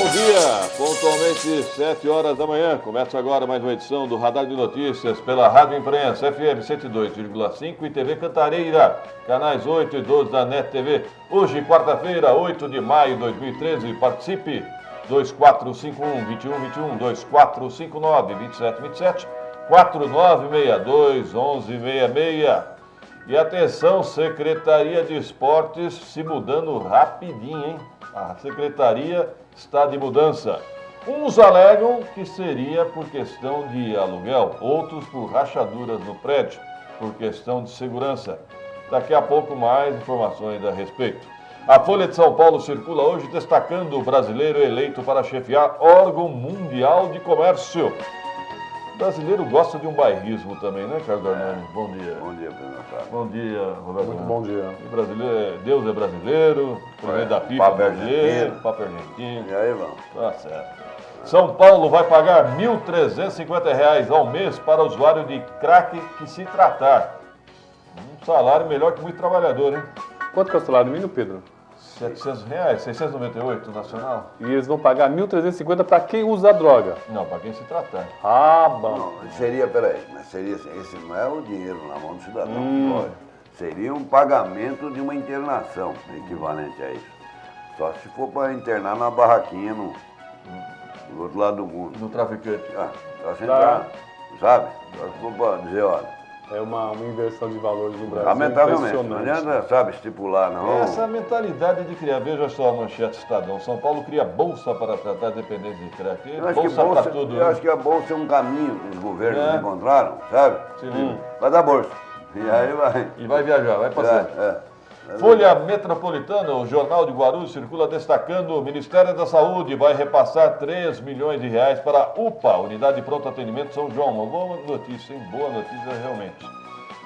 Bom dia, pontualmente 7 horas da manhã. Começa agora mais uma edição do Radar de Notícias pela Rádio Imprensa, FM 102,5 e TV Cantareira, canais 8 e 12 da NET TV. Hoje, quarta-feira, 8 de maio de 2013. Participe 2451-2121, 2459-2727, 4962-1166. E atenção, Secretaria de Esportes se mudando rapidinho, hein? A Secretaria está de mudança. Uns alegam que seria por questão de aluguel, outros por rachaduras no prédio, por questão de segurança. Daqui a pouco mais informações a respeito. A Folha de São Paulo circula hoje destacando o brasileiro eleito para chefiar órgão mundial de comércio. O brasileiro gosta de um bairrismo também, né, Carlos Arnone? Bom dia. Bom dia, Pedro. Bom dia, Roberto. Muito bom dia. E brasileiro, Deus é brasileiro, presidente da FIFA Papa brasileiro, Papa argentino. E aí, vamos? Tá certo. São Paulo vai pagar R$ 1.350 ao mês para usuário de crack que se tratar. Um salário melhor que muito trabalhador, hein? Quanto que é o salário mínimo, Pedro? R$ 700, 698 nacional? E eles vão pagar 1.350 para quem usa a droga. Não, para quem se tratar. Ah, bom. Não, seria, peraí, mas seria assim, esse não é o dinheiro na mão do cidadão. Olha, seria um pagamento de uma internação equivalente a isso. Só se for para internar na barraquinha no outro lado do mundo. No traficante. Só se entrar, sabe? Só se for para dizer, olha, É uma inversão de valores no Brasil. lamentavelmente, não impressionante. adianta, sabe, estipular, não. Essa mentalidade de criar, veja só a manchete Estadão, São Paulo cria bolsa para tratar dependentes de crack. Eu acho que Bolsa para bolsa, tudo. eu acho que a bolsa é um caminho que os governos É. encontraram, sabe? Se liga. Vai dar bolsa. E aí vai. E vai viajar, vai passar. É. Folha Metropolitana, o Jornal de Guarulhos, circula destacando o Ministério da Saúde vai repassar R$ 3 milhões para a UPA, Unidade de Pronto Atendimento São João. Uma boa notícia, hein? Boa notícia realmente.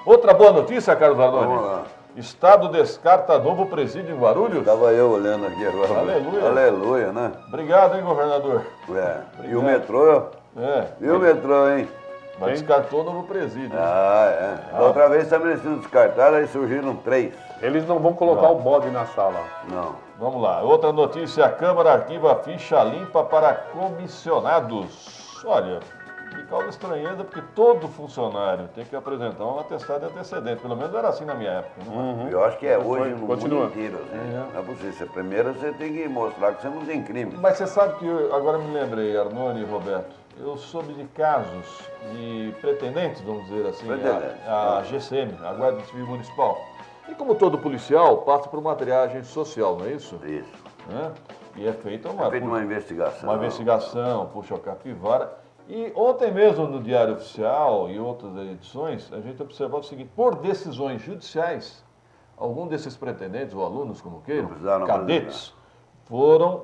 Outra boa notícia, Carlos Arnone. Vamos lá. Estado descarta novo presídio em Guarulhos. Estava eu olhando aqui agora. Aleluia. Aleluia, né? Obrigado, hein, governador. E o metrô? É, E o metrô, hein? mas descartou o novo presídio. Da outra vez também sido descartado, aí surgiram 3. Eles não vão colocar o bode na sala. Não. Vamos lá. Outra notícia, a Câmara arquiva ficha limpa para comissionados. Olha, me causa estranheza porque todo funcionário tem que apresentar um atestado de antecedente. Pelo menos era assim na minha época. Né? Eu acho que é hoje no Continua. mundo inteiro. Assim. Não é possível. Primeiro você tem que mostrar que você não tem crime. Mas você sabe que eu, agora me lembrei, Arnone e Roberto, eu soube de casos de pretendentes, vamos dizer assim, Pretendentes. a GCM, a Guarda Civil Municipal. E como todo policial, passa por uma triagem social, não é isso? Isso. Né? E é feita É feita uma investigação. uma investigação, puxa o capivara. E ontem mesmo no Diário Oficial e outras edições, a gente observava o seguinte, por decisões judiciais, algum desses pretendentes, ou alunos, como queiram, precisaram cadetes, foram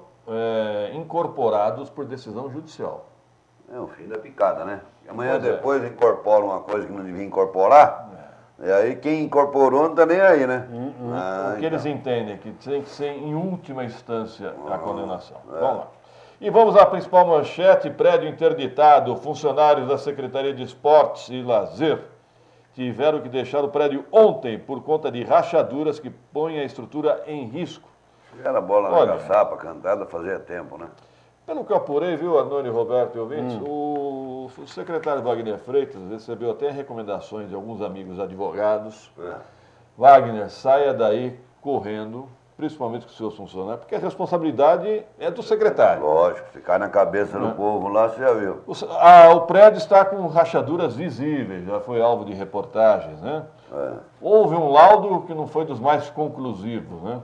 incorporados por decisão judicial. É o fim da picada, né? Amanhã Pois é. depois incorpora uma coisa que não devia incorporar. E aí quem incorporou não tá nem aí, né? O que eles entendem que tem que ser em última instância a condenação. Vamos lá. E vamos à principal manchete, prédio interditado, funcionários da Secretaria de Esportes e Lazer tiveram que deixar o prédio ontem por conta de rachaduras que põem a estrutura em risco. Era bola Olha. na caçapa, cantada, fazia tempo, né? Pelo que eu apurei, viu, Arnone, Roberto e ouvintes, o secretário Wagner Freitas recebeu até recomendações de alguns amigos advogados. Wagner, saia daí correndo, principalmente com seus funcionários, porque a responsabilidade é do secretário. Lógico, se cai na cabeça do povo lá, você já viu. O prédio está com rachaduras visíveis, já foi alvo de reportagens, né? Houve um laudo que não foi dos mais conclusivos, né?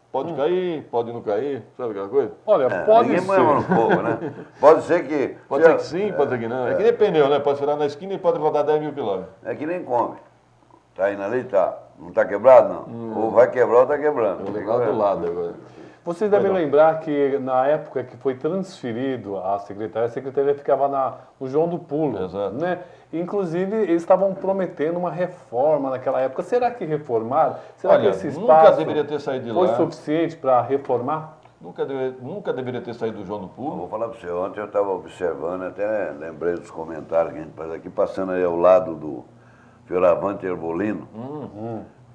Pode cair, pode não cair, sabe aquela coisa? Olha, pode Ninguém ser. põe a mão no fogo, né? Pode ser que... Pode ser que sim, pode ser que não. É que nem pneu, né? Pode virar na esquina e pode rodar 10 mil quilômetros. É que nem come. Tá indo ali, tá. Não tá quebrado, não. Ou vai quebrar ou tá quebrando. Vou levar do lado agora. Vocês devem lembrar que na época que foi transferido a secretaria ficava no João do Pulo. Exato. Né? Inclusive, eles estavam prometendo uma reforma naquela época. Será que reformaram? Será Olha, que esse nunca espaço deveria ter saído de foi lá. suficiente para reformar? Nunca deveria ter saído do João do Eu Pulo. vou falar para você, ontem eu estava observando, até lembrei dos comentários que a gente faz aqui, passando aí ao lado do Fioravante Erbolino,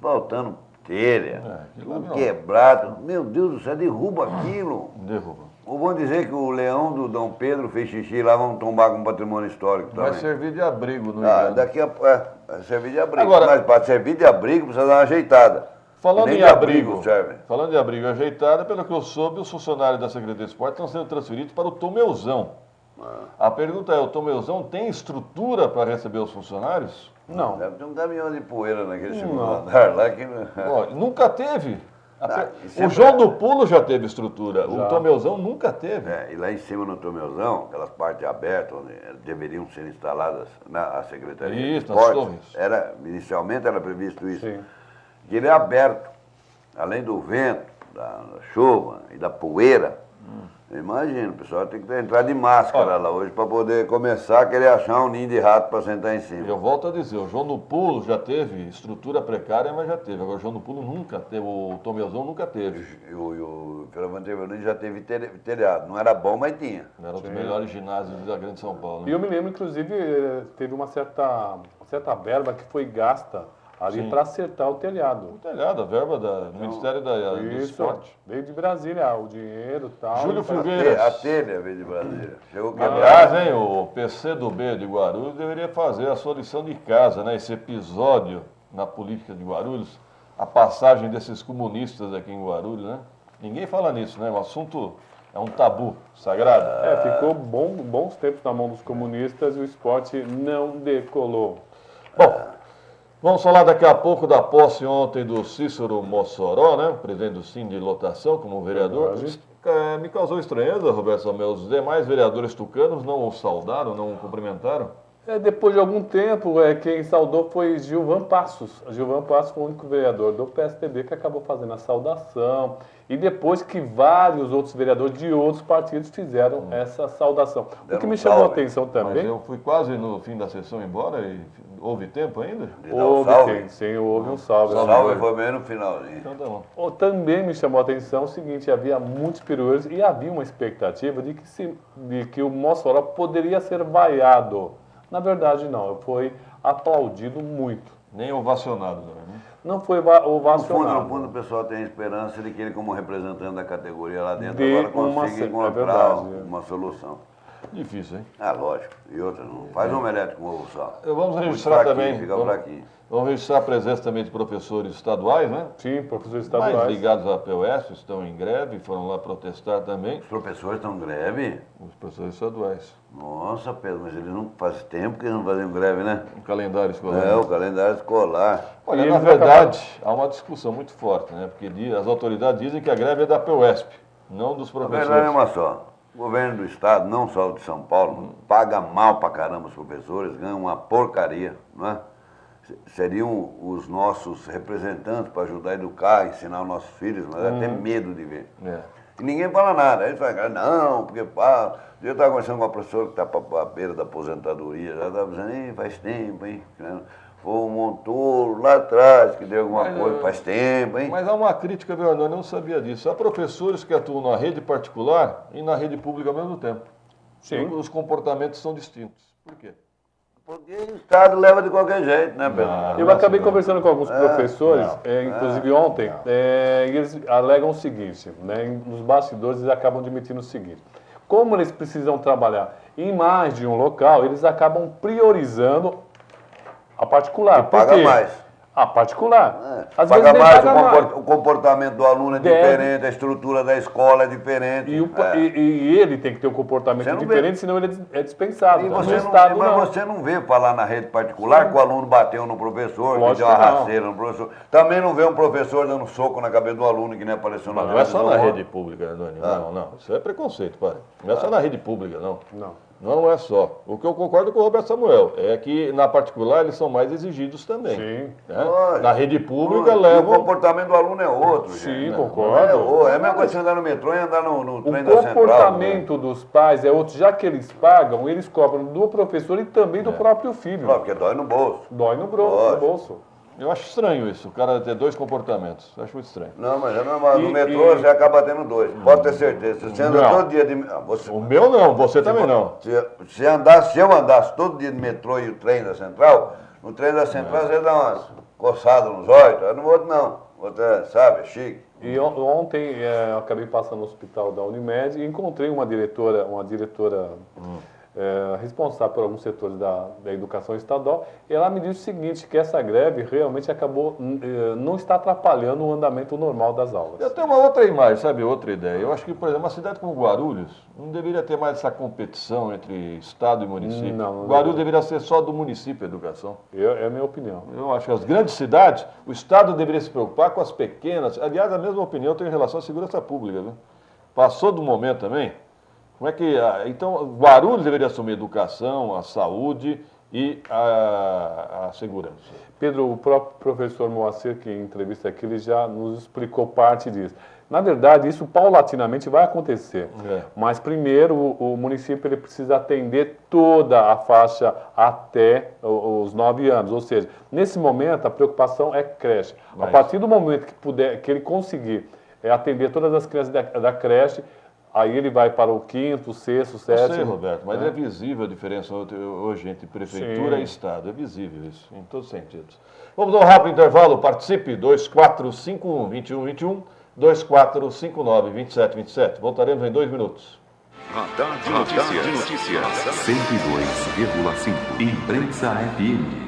faltando telha, aquilo lá não. quebrado. Meu Deus do céu, derruba aquilo. Derruba. Ou vão dizer que o leão do Dom Pedro fez xixi lá, vamos tombar com patrimônio histórico também. Vai servir de abrigo no Ah, inverno. daqui a vai servir de abrigo. Agora- Mas para servir de abrigo precisa dar uma ajeitada. Falando Nem em de abrigo, serve. falando de abrigo ajeitado, pelo que eu soube, os funcionários da Secretaria de Esporte estão sendo transferidos para o Tomeuzão. A pergunta é, o Tomeuzão tem estrutura para receber os funcionários? Não. Deve ter um caminhão de poeira naquele segundo andar lá que... Ó, nunca teve. e O sempre- João do Pulo já teve estrutura, o Já. Tomeuzão nunca teve. E lá em cima no Tomeuzão, aquelas partes abertas, onde deveriam ser instaladas na Secretaria Isso, de nas Esportes, torres. inicialmente era previsto isso. Sim. Que ele é aberto, além do vento, da chuva e da poeira. Imagina, o pessoal tem que entrar de máscara lá hoje para poder começar a querer achar um ninho de rato para sentar em cima. Eu volto a dizer, o João do Pulo já teve estrutura precária, mas já teve. Agora o João do Pulo nunca teve, o Tomeuzão nunca teve. E o Fernando Tevelino já teve telhado. Não era bom, mas tinha. Era um dos melhores ginásios da Grande São Paulo. E Né? eu me lembro, inclusive, teve uma certa verba que foi gasta ali para acertar o telhado. O telhado, a verba do Ministério do Isso, Esporte. veio de Brasília, o dinheiro e tal. Júlio E pra- Filgueiras. A telha veio de Brasília. Chegou quebrado. Aliás, hein, o PCdoB de Guarulhos deveria fazer a sua lição de casa, né? Esse episódio na política de Guarulhos, a passagem desses comunistas aqui em Guarulhos, né? Ninguém fala nisso, né? O assunto é um tabu sagrado. Ficou bons tempos na mão dos comunistas e o esporte não decolou. Bom, vamos falar daqui a pouco da posse ontem do Cícero Mossoró, né? Presidente do Sim de Lotação, como vereador. Verdade. Me causou estranheza, Roberto Samuel. Os demais vereadores tucanos não o saudaram, não o cumprimentaram? Depois de algum tempo, quem saudou foi Gilvan Passos. Gilvan Passos foi o único vereador do PSDB que acabou fazendo a saudação. E depois que vários outros vereadores de outros partidos fizeram essa saudação. O Deram que me um chamou a salve. atenção Mas também... eu fui quase no fim da sessão embora e houve tempo ainda? De dar um salve. Sim, houve um salve. O salve foi bem no finalzinho. Então tá bom. Também me chamou a atenção o seguinte, havia muitos perueiros e havia uma expectativa de que o Mossoró poderia ser vaiado. Na verdade, não, foi aplaudido muito. Nem ovacionado, né? Não foi No fundo, ovacionado. o pessoal tem a esperança de que ele, como representante da categoria lá dentro, Dê agora uma consiga é encontrar verdade. uma solução. Difícil, hein? Lógico. E outra, não faz omelete com ovo só. Vamos Muito registrar fraquinho, também. Fica Vamos, fraquinho. vamos registrar a presença também de professores estaduais, né? Sim, professores Mais estaduais. ligados à POS, estão em greve, foram lá protestar também. Os professores estão em greve? Os professores estaduais. Nossa, Pedro, mas eles não faz tempo que eles não fazem greve, né? O calendário escolar. O calendário escolar. Olha, E na eles verdade, há uma discussão muito forte, né? Porque as autoridades dizem que a greve é da POSP, não dos A professores. verdade é uma só. O governo do estado, não só o de São Paulo, paga mal pra caramba os professores, ganham uma porcaria, não é? Seriam os nossos representantes para ajudar a educar, ensinar os nossos filhos, mas dá até medo de ver. É. E ninguém fala nada. Aí eles falam, não, porque pá. Eu estava conversando com uma professora que está à beira da aposentadoria, ela estava dizendo, "Ih, faz tempo, hein? Foi um Montoro lá atrás que deu alguma coisa, faz tempo, hein? Mas há uma crítica, viu, Arnaldo? Eu não sabia disso. Há professores que atuam na rede particular e na rede pública ao mesmo tempo. Sim. Os comportamentos são distintos. Por quê? Porque o Estado leva de qualquer jeito, né, Pedro? Eu acabei conversando com alguns professores, inclusive ontem, e eles alegam o seguinte, né, nos bastidores eles acabam admitindo o seguinte, como eles precisam trabalhar em mais de um local, eles acabam priorizando a particular. Que paga Por quê? mais. A particular. Às Paga vezes nem mais, paga mais. o comportamento do aluno é Deve. diferente, a estrutura da escola é diferente. E ele tem que ter um comportamento Você não diferente, senão ele é dispensado. E No você Estado, mas não. você não vê falar na rede particular que o aluno bateu no professor, que Lógico deu uma que não. rasteira no professor. Também não vê um professor dando soco na cabeça do aluno que nem apareceu na Não é só na televisão. rede pública, Arnaldo. Não. Isso é preconceito, pai. Não é só na rede pública, não. Não. Não é só. O que eu concordo com o Roberto Samuel é que na particular eles são mais exigidos também. Sim. né? Lógico. Na rede pública E o levam. comportamento do aluno é outro, Sim, gente. concordo. É a mesma coisa que você andar no metrô e andar no O trem da central. comportamento dos pais é outro. Já que eles pagam, eles cobram do professor e também do próprio filho. Né? Porque dói no bolso. Dói no Lógico. bolso. Eu acho estranho isso, o cara ter dois comportamentos. Eu acho muito estranho. Não, mas é normal. No E- metrô e- você acaba tendo dois. Pode ter certeza. Se você anda Não. todo dia de. Você, O meu não, você também não. se eu andasse todo dia de metrô e o trem da central, no trem da central você dá umas coçadas nos olhos, no outro não. outra, sabe, chique. E ontem eu acabei passando no hospital da Unimed e encontrei uma diretora responsável por alguns setores da educação estadual, e ela me disse o seguinte, que essa greve realmente acabou, não está atrapalhando o andamento normal das aulas. Eu tenho uma outra imagem, sabe, outra ideia. Eu acho que, por exemplo, uma cidade como Guarulhos não deveria ter mais essa competição entre Estado e município. Não Guarulhos deveria ser só do município a educação. É a minha opinião. Eu acho que as grandes cidades, o Estado deveria se preocupar com as pequenas. Aliás, a mesma opinião eu tenho em relação à segurança pública, viu? Passou do momento também. Como é que... Então, Guarulhos deveria assumir a educação, a saúde e a segurança. Pedro, o próprio professor Moacir, que em entrevista aqui, ele já nos explicou parte disso. Na verdade, isso paulatinamente vai acontecer. Mas, primeiro, o município ele precisa atender toda a faixa até os 9 anos. Ou seja, nesse momento, a preocupação é creche. A partir do momento que ele conseguir atender todas as crianças da creche, aí ele vai para o 5º, 6º, 7º. Eu sei, Roberto, mas é visível a diferença hoje entre prefeitura e Estado. É visível isso, em todos os sentidos. Vamos dar um rápido intervalo. Participe, 2451-2121, 2459-2727. Voltaremos em 2 minutos. Radar de Notícias. 102,5. Imprensa FM.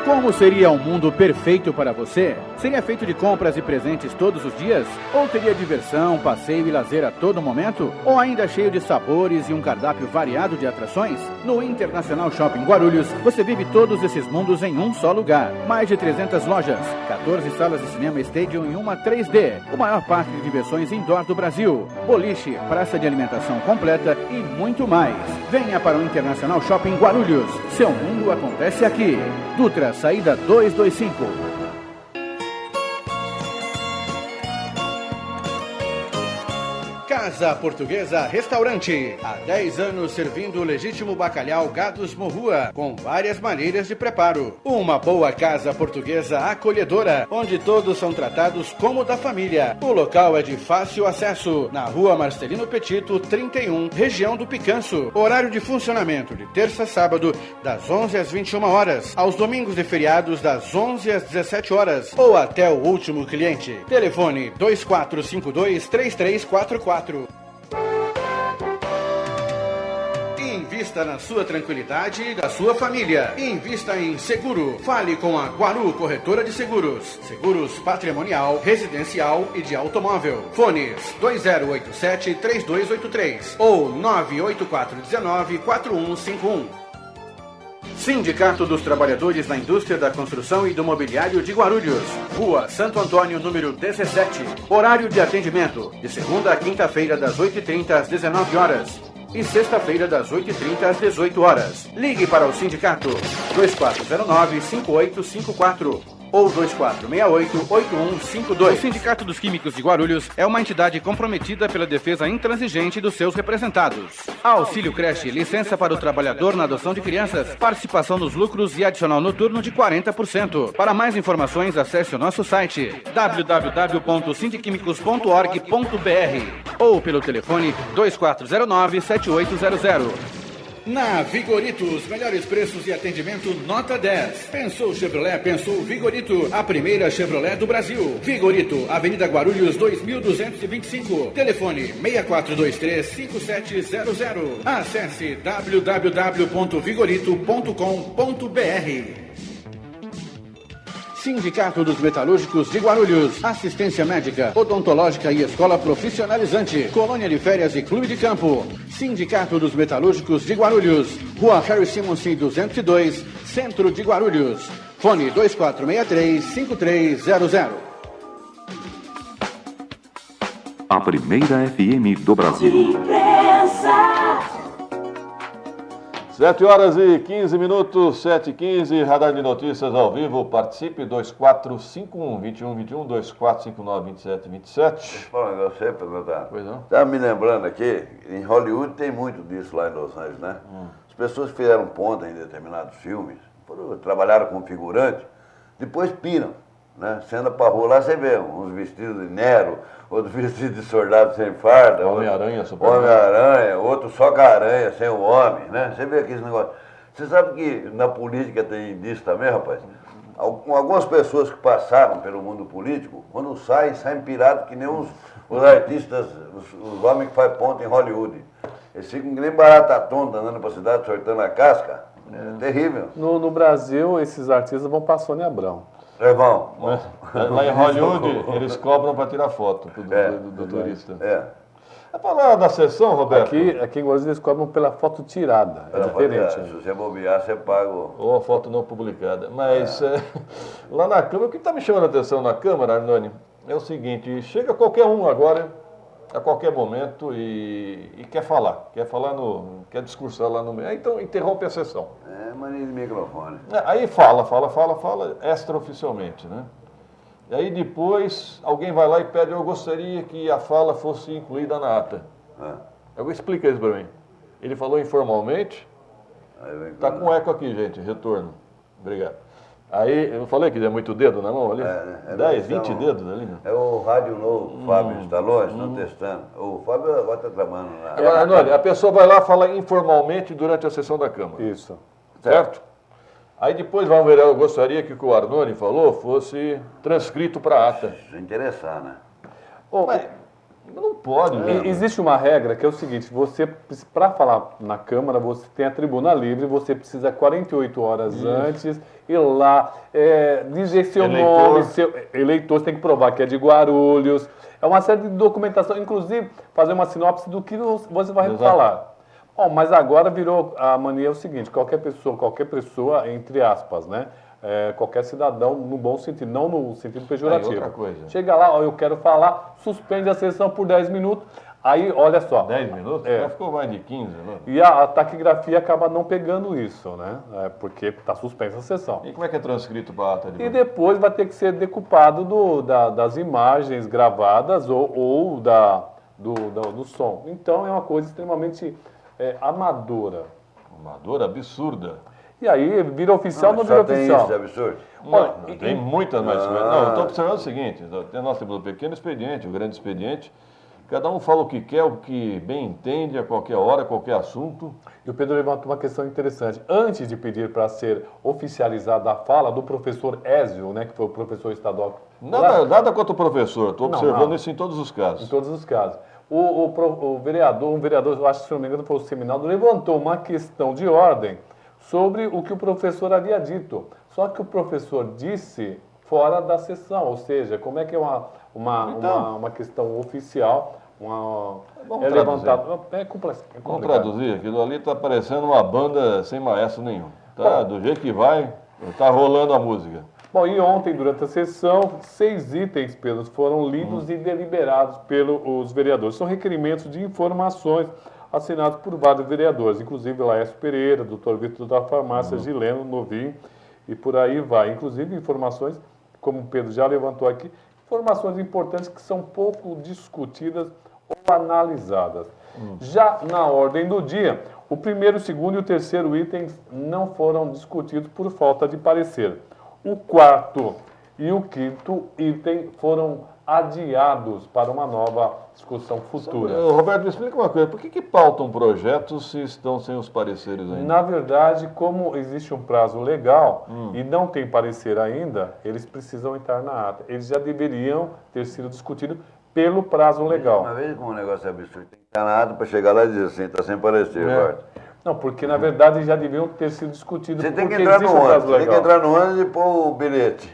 Como seria um mundo perfeito para você? Seria feito de compras e presentes todos os dias? Ou teria diversão, passeio e lazer a todo momento? Ou ainda cheio de sabores e um cardápio variado de atrações? No Internacional Shopping Guarulhos, você vive todos esses mundos em um só lugar. Mais de 300 lojas, 14 salas de cinema Stadium e uma 3D, o maior parque de diversões indoor do Brasil, boliche, praça de alimentação completa e muito mais. Venha para o Internacional Shopping Guarulhos. Seu mundo acontece aqui. Dutra, saída 225. Casa Portuguesa Restaurante. Há 10 anos servindo o legítimo bacalhau Gados Morrua, com várias maneiras de preparo. Uma boa casa portuguesa acolhedora, onde todos são tratados como da família. O local é de fácil acesso, na Rua Marcelino Petito, 31, região do Picanço. Horário de funcionamento de terça a sábado, das 11 às 21 horas. Aos domingos e feriados, das 11 às 17 horas. Ou até o último cliente. Telefone 2452-3344. Invista na sua tranquilidade e da sua família. Invista em seguro. Fale com a Guaru Corretora de Seguros. Seguros patrimonial, residencial e de automóvel. Fones 2087-3283 ou 98419-4151. Sindicato dos Trabalhadores da Indústria da Construção e do Mobiliário de Guarulhos. Rua Santo Antônio, número 17. Horário de atendimento, de segunda a quinta-feira, das 8h30 às 19 horas. E sexta-feira, das 8h30 às 18 horas. Ligue para o sindicato 2409-5854 ou 2468-8152. O Sindicato dos Químicos de Guarulhos é uma entidade comprometida pela defesa intransigente dos seus representados. Auxílio creche, licença para o trabalhador na adoção de crianças, participação nos lucros e adicional noturno de 40%. Para mais informações, acesse o nosso site www.sindiquimicos.org.br ou pelo telefone 2409-7800. Na Vigorito, os melhores preços e atendimento nota 10. Pensou Chevrolet, pensou Vigorito, a primeira Chevrolet do Brasil. Vigorito, Avenida Guarulhos 2225. Telefone 6423-5700. Acesse www.vigorito.com.br. Sindicato dos Metalúrgicos de Guarulhos. Assistência médica, odontológica e escola profissionalizante. Colônia de férias e clube de campo. Sindicato dos Metalúrgicos de Guarulhos. Rua Harry Simonsen 202, Centro de Guarulhos. Fone 2463-5300. A primeira FM do Brasil. 7h15, 7h15, Radar de Notícias ao vivo. Participe, 2451-2121, 2459-2727. Deixa eu falar um negócio aí, perguntar. Pois não? Estava me lembrando aqui, em Hollywood tem muito disso lá em Los Angeles, né? As pessoas que fizeram ponta em determinados filmes, trabalharam como figurante, depois piram, né? Você anda pra rua lá, você vê uns vestidos de Nero, outros vestidos de soldado sem farda. Homem-Aranha, Homem-Aranha, outro só com a aranha, sem o homem, né? Você vê aqueles negócios. Você sabe que na política tem disso também, rapaz? Algumas pessoas que passaram pelo mundo político, quando saem pirados que nem os artistas, os homens que fazem ponto em Hollywood. Eles ficam que nem barata tonta andando pra cidade, sortando a casca. É terrível. No Brasil, esses artistas vão pra Sônia Abrão. Vão. Lá em Hollywood, eles cobram para tirar foto do turista. É falar da sessão, Roberto? Aqui em Guarulhos eles cobram pela foto tirada. É diferente. Se você bobear, você paga. Ou a foto não publicada. Mas lá na Câmara, o que está me chamando a atenção na Câmara, Arnone, é o seguinte: chega qualquer um agora, a qualquer momento, e quer falar. Quer discursar lá no meio. Então interrompe a sessão. É mania de microfone. Aí fala, extraoficialmente, né? E aí depois alguém vai lá e pede: eu gostaria que a fala fosse incluída na ata. Eu explica isso para mim. Ele falou informalmente. Tá com eco aqui, gente, retorno. Obrigado. Aí, eu falei que é muito dedo na mão ali? 10, 20 dedos ali. Né? É o rádio novo, o Fábio está longe, estão testando. O Fábio agora está trabalhando lá. Agora, Arnone, a pessoa vai lá e fala informalmente durante a sessão da Câmara. Isso. Certo? Aí depois vamos ver, eu gostaria que o que o Arnone falou fosse transcrito para a ata. Se interessar, né? Mas não pode, né? Existe uma regra que é o seguinte: você, para falar na Câmara, você tem a tribuna livre, você precisa 48 horas antes ir lá, dizer seu nome, seu eleitor, você tem que provar que é de Guarulhos. É uma série de documentação, inclusive fazer uma sinopse do que você vai falar. Bom, mas agora virou a mania é o seguinte: qualquer pessoa, entre aspas, né? Qualquer cidadão, no bom sentido, não no sentido pejorativo. Outra coisa. Chega lá, eu quero falar, suspende a sessão por 10 minutos, aí, olha só. 10 minutos? Já ficou mais de 15, né? E a taquigrafia acaba não pegando isso, né? Porque está suspensa a sessão. E como é que é transcrito para a ata? E depois vai ter que ser decupado das imagens gravadas ou do som. Então é uma coisa extremamente amadora. Amadora, absurda. E aí vira oficial ou não vira oficial? Tem isso de absurdo? Não, tem muitas mais coisas. Não, eu estou observando o seguinte: nós temos o pequeno expediente, o grande expediente. Cada um fala o que quer, o que bem entende, a qualquer hora, qualquer assunto. E o Pedro levantou uma questão interessante. Antes de pedir para ser oficializada a fala do professor Ézio, né, que foi o professor estadual. Nada contra o professor, estou observando isso em todos os casos. Em todos os casos. Um vereador, eu acho que se não me engano foi o Seminaldo, levantou uma questão de ordem sobre o que o professor havia dito. Só que o professor disse fora da sessão, ou seja, como é que é uma questão oficial, levantado. Vamos traduzir, aquilo ali está parecendo uma banda sem maestro nenhum. Tá? Do jeito que vai, está rolando a música. Bom, e ontem, durante a sessão, 6 itens, Pedro, foram lidos e deliberados pelos vereadores. São requerimentos de informações assinados por vários vereadores, inclusive Laércio Pereira, Dr. Vitor da Farmácia, Gileno Novinho, e por aí vai. Inclusive informações, como o Pedro já levantou aqui, informações importantes que são pouco discutidas ou analisadas. Já na ordem do dia, o primeiro, o segundo e o terceiro itens não foram discutidos por falta de parecer. O quarto e o quinto item foram adiados para uma nova discussão futura. Roberto, me explica uma coisa: por que pautam projetos se estão sem os pareceres ainda? Na verdade, como existe um prazo legal e não tem parecer ainda, eles precisam entrar na ata. Eles já deveriam ter sido discutidos pelo prazo legal. Uma vez como um negócio é absurdo, tem que estar na ata para chegar lá e dizer assim, está sem parecer, Roberto. Não, porque na verdade já deviam ter sido discutidos. Você tem que entrar no ônibus, tem que entrar no ônibus e pôr o bilhete.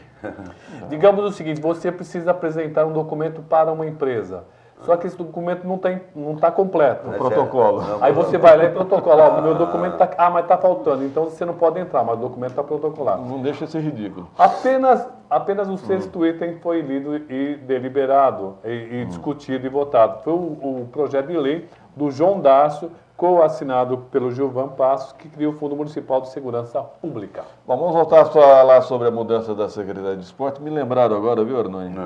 Digamos o seguinte: você precisa apresentar um documento para uma empresa. Só que esse documento não está completo. Protocolo. Aí você vai lá e protocola. O meu documento está... mas está faltando. Então você não pode entrar, mas o documento está protocolado. Não deixa ser ridículo. Apenas o sexto item foi lido e deliberado, e discutido e votado. Foi o projeto de lei do João Dácio, co-assinado pelo Gilvan Passos, que cria o Fundo Municipal de Segurança Pública. Bom, vamos voltar a falar sobre a mudança da Secretaria de Esporte. Me lembraram agora, viu, Arnone?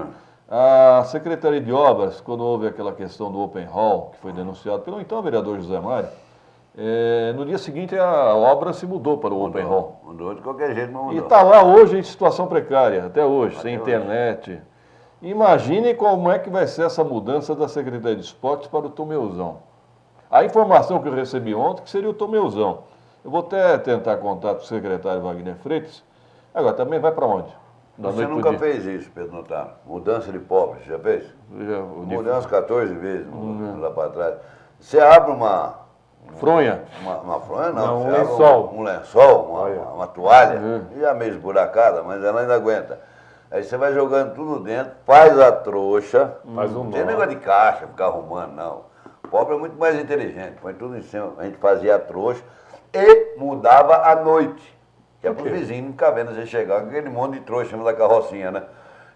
A Secretaria de Obras, quando houve aquela questão do Open Hall, que foi denunciado pelo então vereador José Mário, no dia seguinte a obra se mudou para o Open Hall. Mudou de qualquer jeito, mas mudou. E está lá hoje em situação precária, até hoje, sem internet. Imagine como é que vai ser essa mudança da Secretaria de Esportes para o Tomeuzão. A informação que eu recebi ontem que seria o Tomeuzão. Eu vou até tentar contato com o secretário Wagner Freitas. Agora, também vai para onde? Da Você noite nunca pro dia. fez isso, Pedro Notaro. Mudança de pobre, você já fez? Mudei umas 14 vezes lá para trás. Você abre uma Fronha. Uma fronha, Não, não. um Você abre lençol. Um lençol, Olha. uma toalha. Já meio esburacada, mas ela ainda aguenta. Aí você vai jogando tudo dentro, faz a trouxa. Faz um Não tem nó. negócio de caixa, ficar arrumando, não. O pobre é muito mais inteligente, põe tudo em cima. A gente fazia a trouxa e mudava à noite. Que é pro vizinho não ficar vendo você chegar com aquele monte de trouxa da carrocinha, né?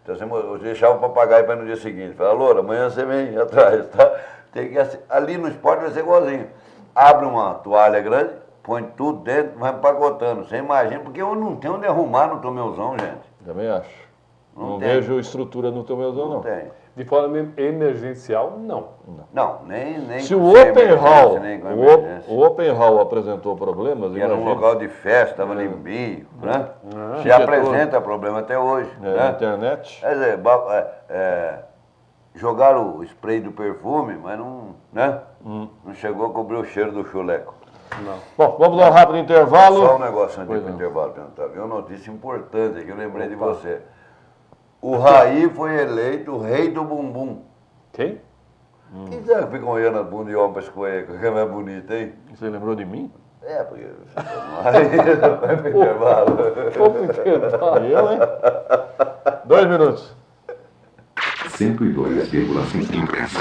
Então você deixava o papagaio para no dia seguinte. Fala, Loura, amanhã você vem atrás, tá? Tem que, ali no esporte vai ser igualzinho. Abre uma toalha grande, põe tudo dentro, vai empacotando. Você imagina, porque eu não tenho onde arrumar no Tomeuzão, gente. Também acho. Não tem. vejo estrutura no teu mesão, não. Não tem. De forma emergencial, não. Não, nem Se com o sem Open Hall, emergência, nem com emergência. o Open Hall apresentou problemas, E era um imagina. local de festa, estava limpinho, né? Se Tinha apresenta problema até hoje. Na né? internet. Quer dizer, jogaram o spray do perfume, mas não, né? Não chegou a cobrir o cheiro do chuleco. Bom, vamos dar um rápido intervalo. Só um negócio antes Pois do não. intervalo, perguntar. Viu uma notícia importante aqui, eu lembrei de você. O Raí foi eleito o rei do bumbum. Quem? Quem sabe que fica olhando a bunda de homem para escolher, que é mais bonita, hein? Você lembrou de mim? É, porque... Aí, vai pro intervalo. Vamos pro intervalo. Eu, hein? 2 minutos. 102,5 imprensa.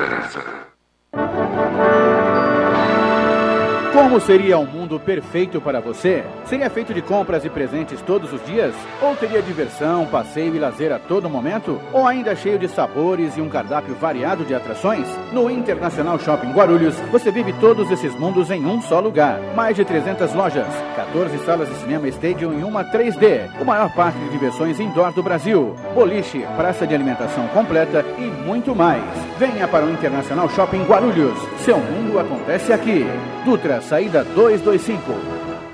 Como seria um mundo perfeito para você? Seria feito de compras e presentes todos os dias? Ou teria diversão, passeio e lazer a todo momento? Ou ainda cheio de sabores e um cardápio variado de atrações? No Internacional Shopping Guarulhos, você vive todos esses mundos em um só lugar. Mais de 300 lojas, 14 salas de cinema Stadium e uma 3D. O maior parque de diversões indoor do Brasil. Boliche, praça de alimentação completa e muito mais. Venha para o Internacional Shopping Guarulhos. Seu mundo acontece aqui. Dutra, saída 225.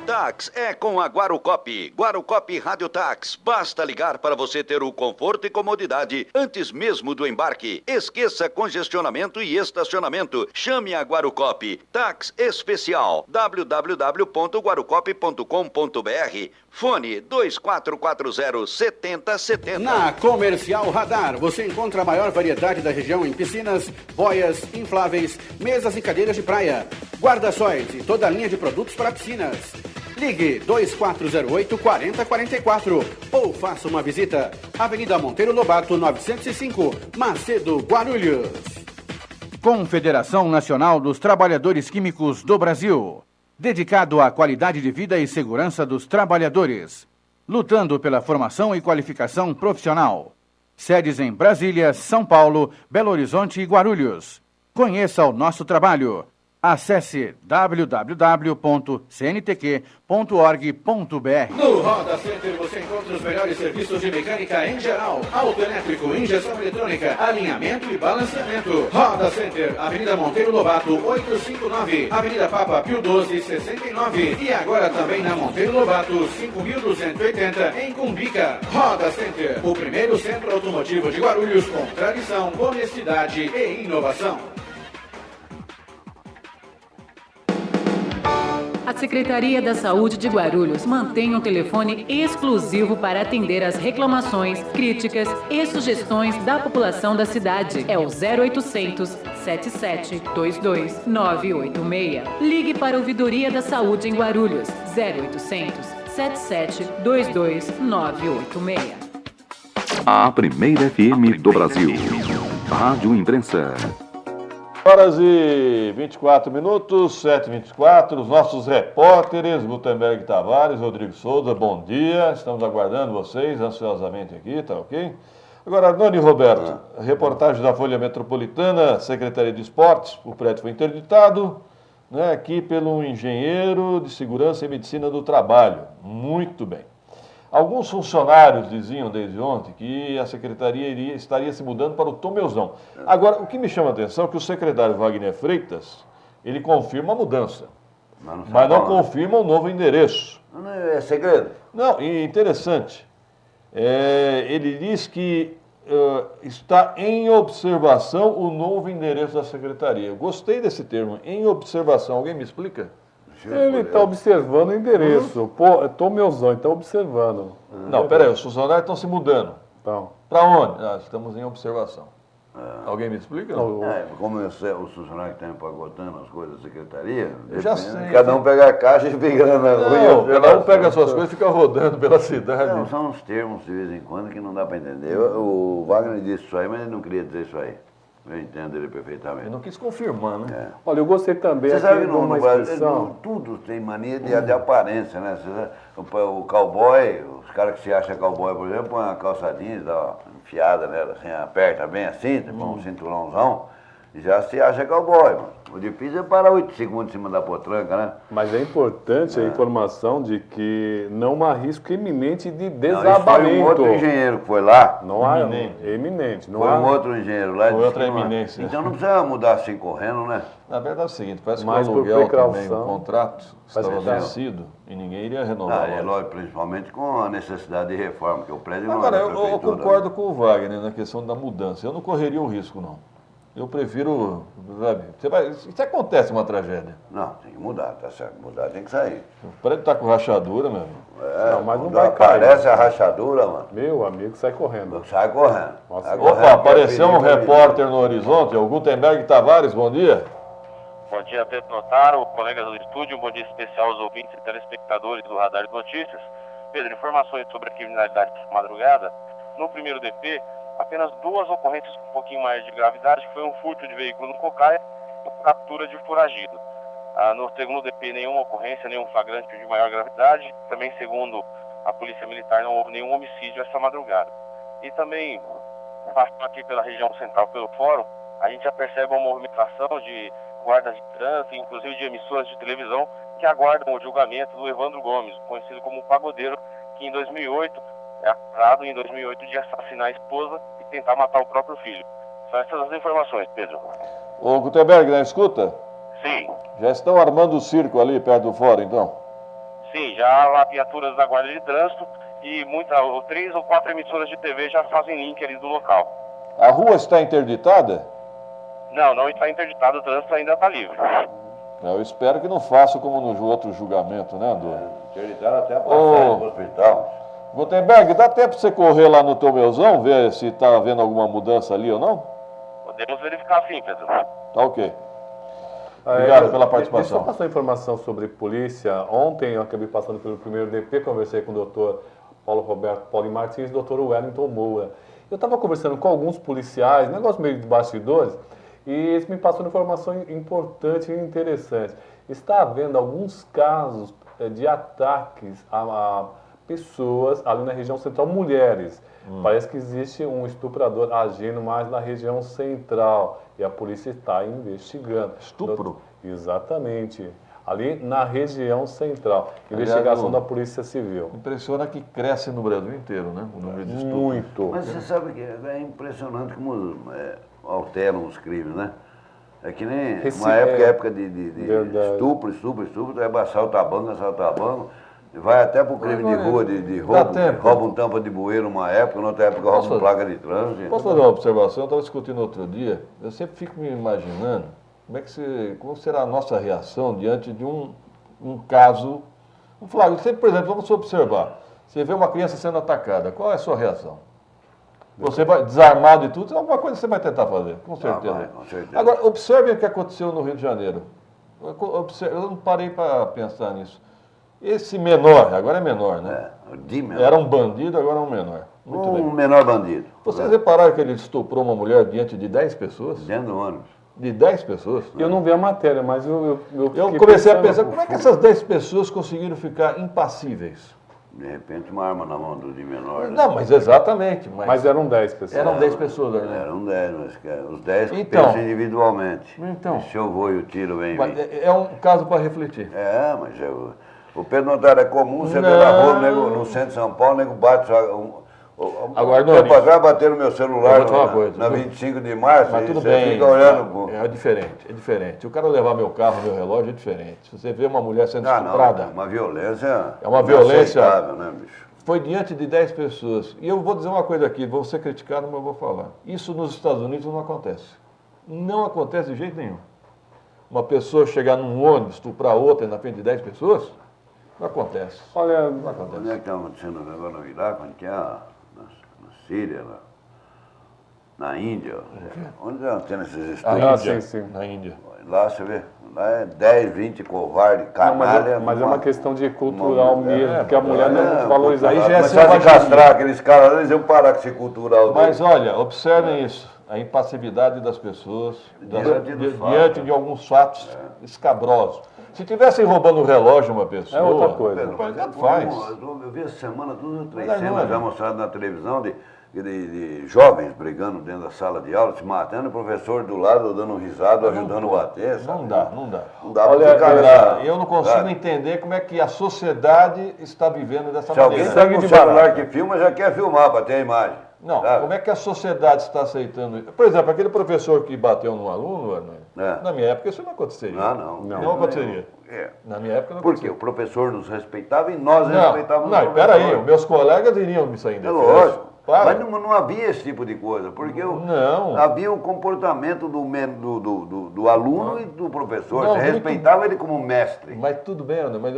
Táxi é com a Guarucop. Guarucop Rádio Táxi. Basta ligar para você ter o conforto e comodidade antes mesmo do embarque. Esqueça congestionamento e estacionamento. Chame a Guarucop. Táxi especial. www.guarucop.com.br. Fone 2440-7070. Na Comercial Radar, você encontra a maior variedade da região em piscinas, boias, infláveis, mesas e cadeiras de praia, guarda-sóis e toda a linha de produtos para piscinas. Ligue 2408-4044 ou faça uma visita. Avenida Monteiro Lobato, 905, Macedo, Guarulhos. Confederação Nacional dos Trabalhadores Químicos do Brasil. Dedicado à qualidade de vida e segurança dos trabalhadores. Lutando pela formação e qualificação profissional. Sedes em Brasília, São Paulo, Belo Horizonte e Guarulhos. Conheça o nosso trabalho. Acesse www.cntq.org.br. No Roda Center você encontra os melhores serviços de mecânica em geral. Autoelétrico, injeção eletrônica, alinhamento e balanceamento. Roda Center, Avenida Monteiro Lobato, 859. Avenida Papa Pio 12, 69. E agora também na Monteiro Lobato, 5280, em Cumbica. Roda Center, o primeiro centro automotivo de Guarulhos com tradição, honestidade e inovação. A Secretaria da Saúde de Guarulhos mantém um telefone exclusivo para atender as reclamações, críticas e sugestões da população da cidade. É o 0800 7722 986. Ligue para a Ouvidoria da Saúde em Guarulhos. 0800 7722 986. A primeira FM do Brasil. Rádio Imprensa. Horas e 24 minutos, 7h24, os nossos repórteres, Gutenberg Tavares, Rodrigo Souza, bom dia, estamos aguardando vocês ansiosamente aqui, tá ok? Agora, Noni Roberto, reportagem da Folha Metropolitana, Secretaria de Esportes, o prédio foi interditado, né, aqui pelo engenheiro de Segurança e Medicina do Trabalho, muito bem. Alguns funcionários diziam desde ontem que a secretaria estaria se mudando para o Tomeuzão. Agora, o que me chama a atenção é que o secretário Wagner Freitas, ele confirma a mudança, mas não confirma o novo endereço. Não é segredo. Não, e interessante, ele diz que está em observação o novo endereço da secretaria. Eu gostei desse termo, em observação. Alguém me explica? Ele está observando o endereço. Pô, Tomeuzão, ele está observando. Não, peraí, os funcionários estão se mudando. Então, Para onde? Estamos em observação. Alguém me explica? Não? Como os funcionários que estão empacotando as coisas da secretaria, Eu já sei. cada um pega a caixa e fica na Não, rua. cada um pega as suas coisas e fica rodando pela cidade. Não, são uns termos de vez em quando que não dá para entender. O Wagner disse isso aí, mas ele não queria dizer isso aí. Eu entendo ele perfeitamente. Eu não quis confirmar, né? olha, eu gostei também Você aqui sabe que de no uma Brasil expressão. tudo tem mania de aparência, né? O cowboy, os caras que se acham cowboy, por exemplo, põe uma calça jeans, dá uma enfiada nela, assim, aperta bem assim, põe um cinturãozão, e já se acha cowboy, mano. O difícil é parar 8 segundos em cima da potranca, né? Mas é importante a informação de que não há risco iminente de Não, isso foi desabamento. um outro engenheiro que foi lá. Não há Iminente. eminente. Não Foi há... um outro engenheiro lá. Foi disse outra que não há. eminência. Então não precisa mudar assim correndo, né? Na verdade é o seguinte, parece que o Mas por aluguel também, precaução. o contrato estava precaução. vencido e ninguém iria renovar. É lógico, principalmente com a necessidade de reforma, porque o prédio não Agora, é da eu prefeitura, concordo com o Wagner na questão da mudança. Eu não correria o risco, não. Eu prefiro, sabe, se acontece uma tragédia, Não, tem que mudar, tá certo. Mudar tem que sair. o prédio está com rachadura, meu amigo. Não, mas não quando vai cair. aparece a rachadura, mano. Meu amigo, sai correndo. Sai correndo. Nossa. Sai Opa, correndo, apareceu um que é perigo, repórter no horizonte, é o Gutenberg Tavares, bom dia. Bom dia, Pedro Notaro, colegas do estúdio, um bom dia especial aos ouvintes e telespectadores do Radar de Notícias. Pedro, informações sobre a criminalidade de madrugada. No primeiro DP, apenas 2 ocorrências com um pouquinho mais de gravidade, que foi um furto de veículo no Cocaia e captura de foragido. No segundo DP, nenhuma ocorrência, nenhum flagrante de maior gravidade. Também, segundo a Polícia Militar, não houve nenhum homicídio essa madrugada. E também, passando aqui pela região central, pelo fórum, a gente já percebe uma movimentação de guardas de trânsito, inclusive de emissoras de televisão, que aguardam o julgamento do Evandro Gomes, conhecido como pagodeiro, que em 2008 é acusado em 2008 de assassinar a esposa e tentar matar o próprio filho. São essas as informações, Pedro. Ô Gutenberg, na escuta? Sim, Já estão armando o circo ali perto do fórum, então? sim, já há lá viaturas da Guarda de Trânsito e 3 ou 4 emissoras de TV já fazem link ali do local. A rua está interditada? Não está interditado, o trânsito ainda está livre. Eu espero que não faça como no outro julgamento, né, Andor? Interditaram até a passagem pro hospital. Gutenberg, dá tempo pra você correr lá no teu meuzão, ver se está havendo alguma mudança ali ou não? Podemos verificar sim, Pedro. Tá ok. Obrigado pela Deixa eu participação. passar informação sobre polícia. Ontem eu acabei passando pelo primeiro DP, conversei com o doutor Paulo Roberto Paulo Martins e o doutor Wellington Moura. Eu estava conversando com alguns policiais, negócio meio de bastidores, e eles me passaram informação importante e interessante. Está havendo alguns casos de ataques a pessoas ali na região central, mulheres. Parece que existe um estuprador agindo mais na região central e a polícia está investigando. Estupro? Exatamente. Ali na região central. Investigação da Polícia Civil. Impressiona que cresce no Brasil inteiro, né? O número de estupros. Muito. Mas você sabe que é impressionante como alteram os crimes, né? É que nem uma época de estupro, assalta a banco, vai até pro crime de rua, de roubo, rouba um tampa de bueiro uma época, noutra época rouba placa de trânsito. Posso fazer uma observação? Eu estava discutindo outro dia, eu sempre fico me imaginando como será a nossa reação diante de um caso, um flagrante. Sempre, por exemplo, vamos observar, você vê uma criança sendo atacada, qual é a sua reação? Você vai desarmado e tudo, alguma coisa você vai tentar fazer, com certeza. Com certeza. Agora, observe o que aconteceu no Rio de Janeiro. Eu não parei para pensar nisso. Esse menor, agora é menor, né? Era um bandido, agora é um menor. Muito bem. Menor bandido. Vocês repararam que ele estuprou uma mulher diante de 10 pessoas? Dentro do ônibus. De 10 pessoas? Eu não vi a matéria, mas eu comecei a pensar, como é que essas 10 pessoas conseguiram ficar impassíveis? De repente, uma arma na mão de menor. Né? Não, mas exatamente. Mas eram 10 pessoas. Eram 10 pessoas, né? Eram 10, mas os 10 que Então. pensam individualmente. Então. Se eu vou e o tiro vem em Mas mim. é um caso para refletir. Mas o Pedro Notaro é comum, você vê na rua, no centro de São Paulo, o nego bate. Agora, tempo atrás bateram no meu celular Eu vou te falar uma coisa, na 25 de março, Mas e tudo você bem. fica olhando. É diferente. O cara levar meu carro, meu relógio é diferente. Se você vê uma mulher sendo Não, estuprada, é uma violência. É uma violência. inaceitável, né, bicho? foi diante de 10 pessoas. E eu vou dizer uma coisa aqui, vou ser criticado, mas eu vou falar. Isso nos Estados Unidos não acontece. Não acontece de jeito nenhum. Uma pessoa chegar num ônibus, estuprar outra na frente de 10 pessoas, Não acontece. Olha, Não acontece. Onde é que está acontecendo agora no Iraque? Onde que é? Na Síria, na Índia. Onde está tendo esses estudos? sim. Na Índia. Lá você vê, lá é 10, 20 covarde, canalha. Mas é uma questão de cultural mesmo, porque a mulher não é muito valorizada. Aí já é Começar a castrar aqueles caras, eles iam parar com esse cultural Mas deles. olha, observem isso, a impassividade das pessoas diante de alguns fatos escabrosos. Se tivessem roubando o relógio uma pessoa... É outra coisa. Tanto faz. Eu vi essa semana 2 ou 3 Mas não cenas é. já mostradas na televisão de jovens brigando dentro da sala de aula, se matando, e o professor do lado dando risada, ajudando a bater. Sabe? Não dá, não dá. Não dá Olha, pra ficar nessa... Eu não consigo entender como é que a sociedade está vivendo dessa Se alguém maneira. está com o celular que filma, já quer filmar para ter a imagem. Não, sabe? como é que a sociedade está aceitando isso? Por exemplo, aquele professor que bateu num aluno, na minha época isso não aconteceria. Não aconteceria. É. Na minha época não Porque aconteceria. o professor nos respeitava e nós Não, respeitávamos o professor. peraí, os meus colegas iriam me sair em É defesa. lógico. Para. Mas não havia esse tipo de coisa, porque Não. havia o comportamento do aluno e do professor. Não, Você muito- respeitava ele como mestre. Mas tudo bem, Ana, mas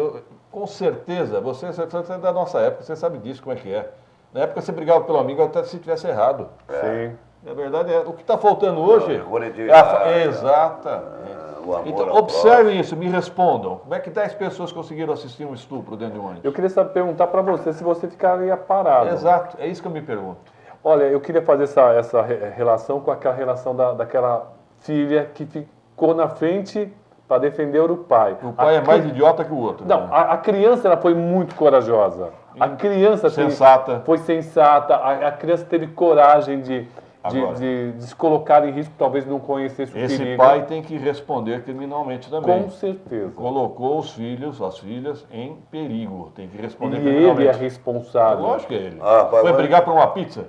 com certeza, você é da nossa época, você sabe disso, como é que é. Na época você brigava pelo amigo até se tivesse errado. Sim. A verdade é, o que está faltando hoje... A coletividade. Exatamente. O amor Então, ao observem isso, me respondam. Como é que 10 pessoas conseguiram assistir um estupro dentro de um ônibus? Eu queria perguntar para você se você ficaria parado. Exato, é isso que eu me pergunto. Olha, eu queria fazer essa relação com aquela relação daquela filha que ficou na frente para defender o pai. O pai é mais idiota que o outro. Não, né? a criança ela foi muito corajosa. A criança Sensata. foi sensata. A criança teve coragem de se colocar em risco, talvez não conhecesse o Esse perigo. pai tem que responder criminalmente também. Com certeza. Colocou os filhos, as filhas, em perigo. Tem que E responder ele criminalmente. é responsável. Lógico que é ele. Pai, Foi mas- brigar por uma pizza?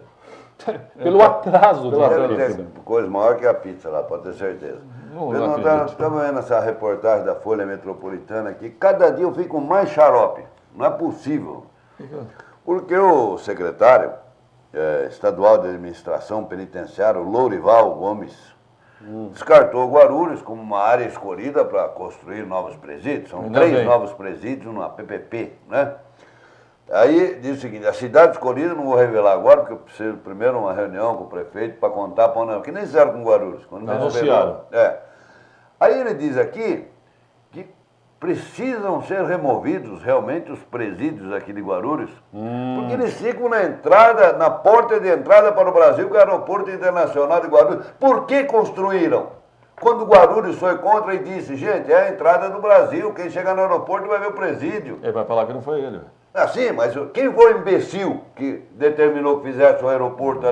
Pelo atraso Pela da Deve pizza. ter coisa maior que a pizza lá, pode ter certeza. Não acredito. Estava vendo essa reportagem da Folha Metropolitana aqui. Cada dia eu fico mais xarope. Não é possível. Porque o secretário estadual de administração penitenciária, o Lourival Gomes, descartou Guarulhos como uma área escolhida para construir novos presídios. São Ainda 3 bem. novos presídios na PPP, né? Aí diz o seguinte, a cidade escolhida, não vou revelar agora, porque eu preciso primeiro uma reunião com o prefeito para contar para onde, que nem fizeram com Guarulhos. Quando me Anunciaram. revelou. Aí ele diz aqui que precisam ser removidos realmente os presídios aqui de Guarulhos, porque eles ficam na entrada, na porta de entrada para o Brasil, que é o aeroporto internacional de Guarulhos. Por que construíram? Quando Guarulhos foi contra e disse, gente, é a entrada do Brasil, quem chegar no aeroporto vai ver o presídio. Ele vai falar que não foi ele. velho. Sim, mas quem foi o imbecil que determinou que fizesse o aeroporto,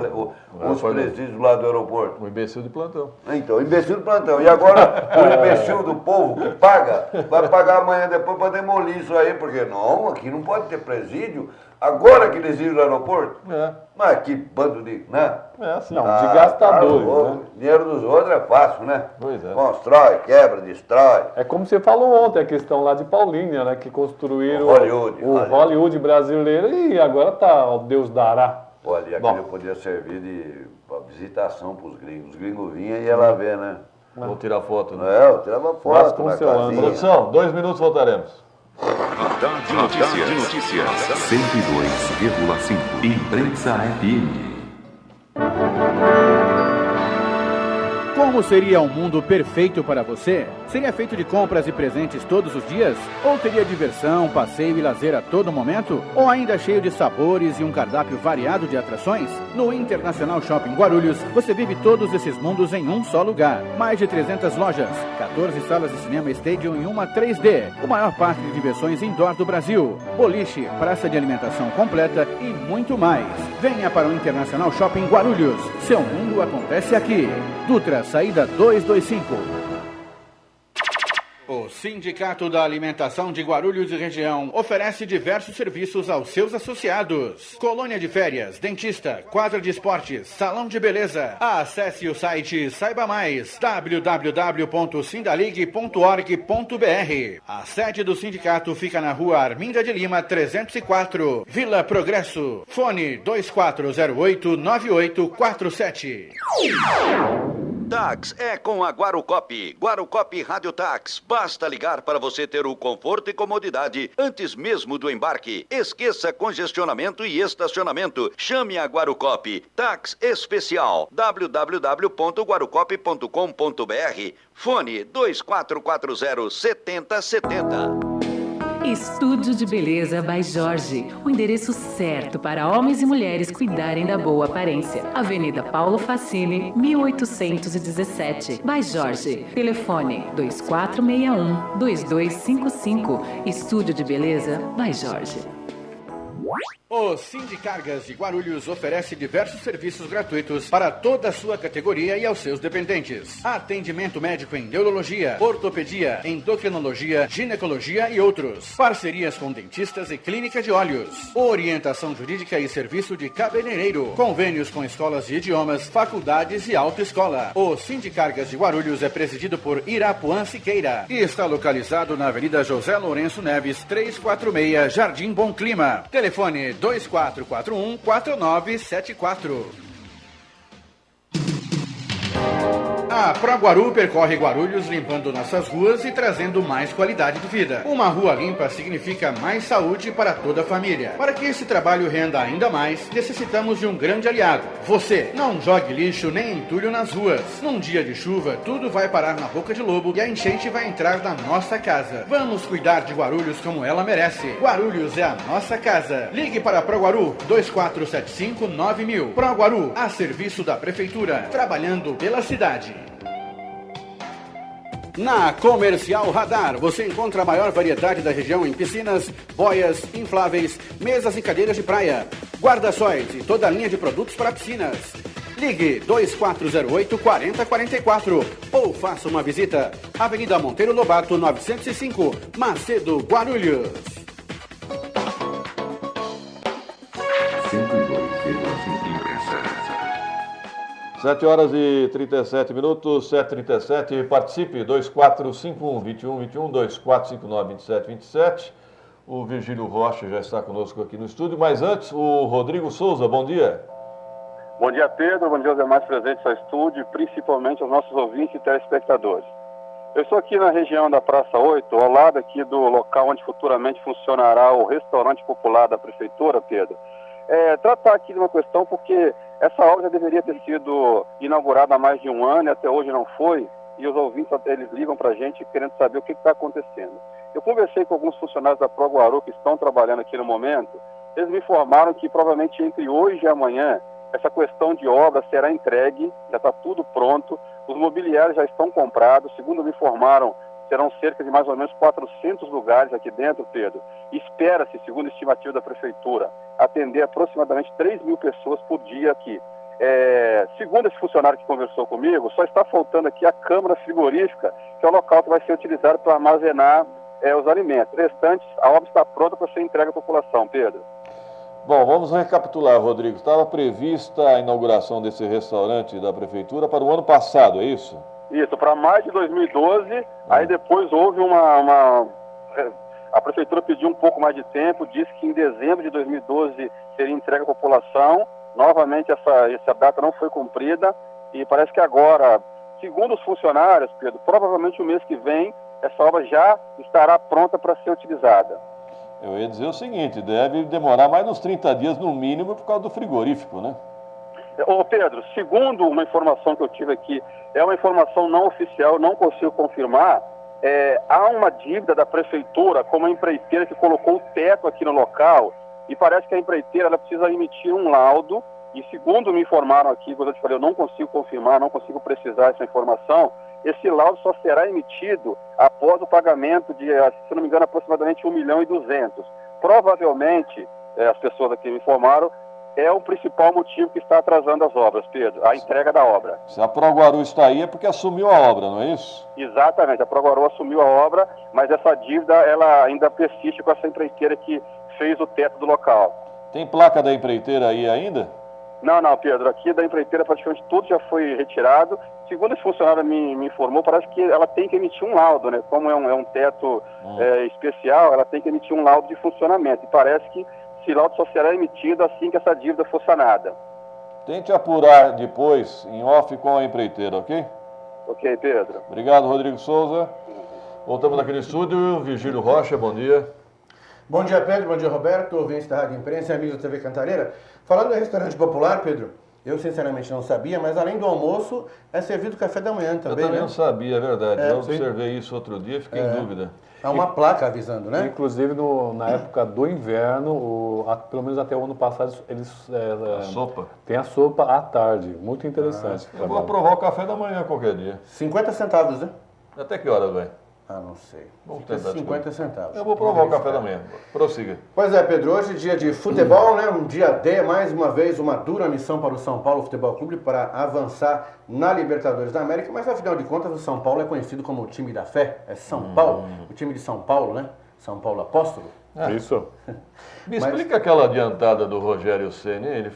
os foi presídios lá do aeroporto? Um imbecil de plantão. Então, imbecil do plantão. E agora, o imbecil do povo que paga, vai pagar amanhã depois para demolir isso aí, porque não, aqui não pode ter presídio. Agora que eles iram no aeroporto? Mas que bando de, né? É assim. Não, de gastadores, louco. né? Dinheiro dos outros é fácil, né? Pois é. Constrói, quebra, destrói. É como você falou ontem, a questão lá de Paulínia, né? Que construíram O Hollywood brasileiro e agora tá, ó, Deus dará. Olha, e aquilo podia servir de visitação para os gringos. Os gringos vinham e iam lá ver, né? Vou tirar foto, né? Eu tirava foto na Vasconcelano. casinha. Produção, 2 minutos voltaremos. Radar de notícias. 102,5. Imprensa FM. Como seria um mundo perfeito para você? Seria feito de compras e presentes todos os dias? Ou teria diversão, passeio e lazer a todo momento? Ou ainda cheio de sabores e um cardápio variado de atrações? No Internacional Shopping Guarulhos, você vive todos esses mundos em um só lugar. Mais de 300 lojas, 14 salas de cinema Stadium e uma 3D. O maior parque de diversões indoor do Brasil. Boliche, praça de alimentação completa e muito mais. Venha para o Internacional Shopping Guarulhos. Seu mundo acontece aqui. Dutra, saída 225. O Sindicato da Alimentação de Guarulhos e Região oferece diversos serviços aos seus associados. Colônia de férias, dentista, quadra de esportes, salão de beleza. Acesse o site e saiba mais. www.sindalig.org.br. A sede do sindicato fica na rua Arminda de Lima, 304, Vila Progresso. Fone 2408-9847. Táxi é com a Guarucop. Guarucop Rádio Táxi. Basta ligar para você ter o conforto e comodidade antes mesmo do embarque. Esqueça congestionamento e estacionamento. Chame a Guarucop. Táxi especial. www.guarucop.com.br. Fone 2440-7070. Estúdio de Beleza by Jorge. O endereço certo para homens e mulheres cuidarem da boa aparência. Avenida Paulo Facini, 1817. By Jorge. Telefone 2461-2255. Estúdio de Beleza by Jorge. O Sindicargas de Guarulhos oferece diversos serviços gratuitos para toda a sua categoria e aos seus dependentes. Atendimento médico em neurologia, ortopedia, endocrinologia, ginecologia e outros. Parcerias com dentistas e clínica de olhos. Orientação jurídica e serviço de cabeleireiro. Convênios com escolas de idiomas, faculdades e autoescola. O Sindicargas de Guarulhos é presidido por Irapuã Siqueira e está localizado na Avenida José Lourenço Neves, 346, Jardim Bom Clima. Telefone 2441-4974. A ProGuaru percorre Guarulhos limpando nossas ruas e trazendo mais qualidade de vida. Uma rua limpa significa mais saúde para toda a família. Para que esse trabalho renda ainda mais, necessitamos de um grande aliado. Você. Não jogue lixo nem entulho nas ruas. Num dia de chuva, tudo vai parar na boca de lobo e a enchente vai entrar na nossa casa. Vamos cuidar de Guarulhos como ela merece. Guarulhos é a nossa casa. Ligue para a ProGuaru 2475-9000. ProGuaru, a serviço da Prefeitura, trabalhando pela cidade. Na Comercial Radar, você encontra a maior variedade da região em piscinas, boias, infláveis, mesas e cadeiras de praia, guarda-sóis e toda a linha de produtos para piscinas. Ligue 2408-4044 ou faça uma visita. Avenida Monteiro Lobato, 905, Macedo, Guarulhos. 7 horas e 37 minutos, 7h37, participe, 2451-2121, 2459-2727. O Virgílio Rocha já está conosco aqui no estúdio, mas antes, o Rodrigo Souza, bom dia. Bom dia, Pedro, bom dia aos demais presentes ao estúdio, principalmente aos nossos ouvintes e telespectadores. Eu estou aqui na região da Praça 8, ao lado aqui do local onde futuramente funcionará o restaurante popular da Prefeitura, Pedro. Tratar aqui de uma questão porque essa obra já deveria ter sido inaugurada há mais de um ano e até hoje não foi, e os ouvintes eles ligam para a gente querendo saber o que está acontecendo. Eu conversei com alguns funcionários da ProGuaru que estão trabalhando aqui no momento, eles me informaram que provavelmente entre hoje e amanhã essa questão de obra será entregue, já está tudo pronto, os mobiliários já estão comprados, segundo me informaram, serão cerca de mais ou menos 400 lugares aqui dentro, Pedro. Espera-se, segundo a estimativa da Prefeitura, atender aproximadamente 3.000 pessoas por dia aqui. Segundo esse funcionário que conversou comigo, só está faltando aqui a câmara frigorífica, que é o local que vai ser utilizado para armazenar os alimentos. Restantes, a obra está pronta para ser entregue à população, Pedro. Bom, vamos recapitular, Rodrigo. Estava prevista a inauguração desse restaurante da Prefeitura para o ano passado, é isso? Isso, para maio de 2012, aí depois houve a Prefeitura pediu um pouco mais de tempo, disse que em dezembro de 2012 seria entregue à população, novamente essa data não foi cumprida, e parece que agora, segundo os funcionários, Pedro, provavelmente o mês que vem, essa obra já estará pronta para ser utilizada. Eu ia dizer o seguinte, deve demorar mais uns 30 dias no mínimo por causa do frigorífico, né? Ô Pedro, segundo uma informação que eu tive aqui, é uma informação não oficial, não consigo confirmar, há uma dívida da Prefeitura com uma empreiteira que colocou o teto aqui no local e parece que a empreiteira ela precisa emitir um laudo e segundo me informaram aqui, quando eu te falei, eu não consigo confirmar, não consigo precisar essa informação, esse laudo só será emitido após o pagamento de, se não me engano, aproximadamente 1.200.000. Provavelmente, as pessoas aqui me informaram, é o principal motivo que está atrasando as obras, Pedro, a entrega da obra. Se a ProGuaru está aí é porque assumiu a obra, não é isso? Exatamente, a ProGuaru assumiu a obra, mas essa dívida ela ainda persiste com essa empreiteira que fez o teto do local. Tem placa da empreiteira aí ainda? Não, Pedro, aqui da empreiteira praticamente tudo já foi retirado. Segundo esse funcionário me informou, parece que ela tem que emitir um laudo, né? Como é um teto especial, ela tem que emitir um laudo de funcionamento. E parece que esse laudo só será emitido assim que essa dívida for sanada. Tente apurar depois, em off, com a empreiteira, ok? Ok, Pedro. Obrigado, Rodrigo Souza. Voltamos naquele estúdio. Virgílio Rocha, bom dia. Bom dia, Pedro. Bom dia, Roberto. Ouvintes da Rádio Imprensa e amigos da TV Cantareira. Falando em restaurante popular, Pedro, eu sinceramente não sabia, mas além do almoço, é servido café da manhã também, Eu também né? não sabia, é verdade. Eu observei isso outro dia, fiquei em dúvida. Há uma placa avisando, né? Inclusive, na época do inverno, pelo menos até o ano passado, eles A sopa. tem a sopa à tarde. Muito interessante. Eu vou provar o café da manhã qualquer dia. 50 centavos, né? Até que horas, vai? Ah, não sei. Vamos Fica tentar 50 centavos. Eu vou provar o café da manhã. Prossiga. Pois é, Pedro, hoje é dia de futebol, né? Um dia D, mais uma vez, uma dura missão para o São Paulo Futebol Clube para avançar na Libertadores da América, mas afinal de contas o São Paulo é conhecido como o time da fé. É São Paulo, o time de São Paulo, né? São Paulo Apóstolo. Isso. Me explica aquela adiantada do Rogério Ceni. Ele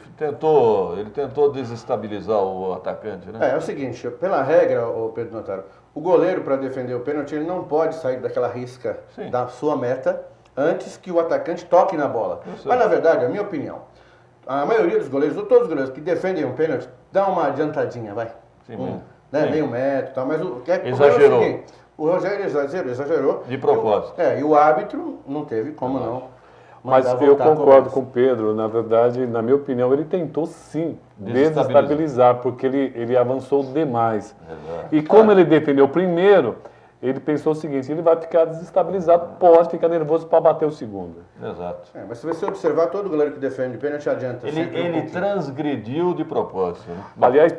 tentou desestabilizar o atacante, né? É o seguinte, pela regra, o Pedro Notaro, o goleiro para defender o pênalti, ele não pode sair daquela risca da sua meta antes que o atacante toque na bola. Mas na verdade, a minha opinião, a maioria dos goleiros, ou todos os goleiros que defendem um pênalti, dá uma adiantadinha, vai. Sim, Meio metro e tal, mas exagerou. O Rogério exagerou. De propósito. E o árbitro não teve como não. Mas eu concordo com o Pedro, na verdade, na minha opinião, ele tentou sim desestabilizar, porque ele avançou demais. Exato. E como ele defendeu primeiro, ele pensou o seguinte, ele vai ficar desestabilizado, pode ficar nervoso para bater o segundo. Exato. Mas se você observar, todo goleiro que defende pênalti adianta. Ele transgrediu de propósito. Né? Aliás,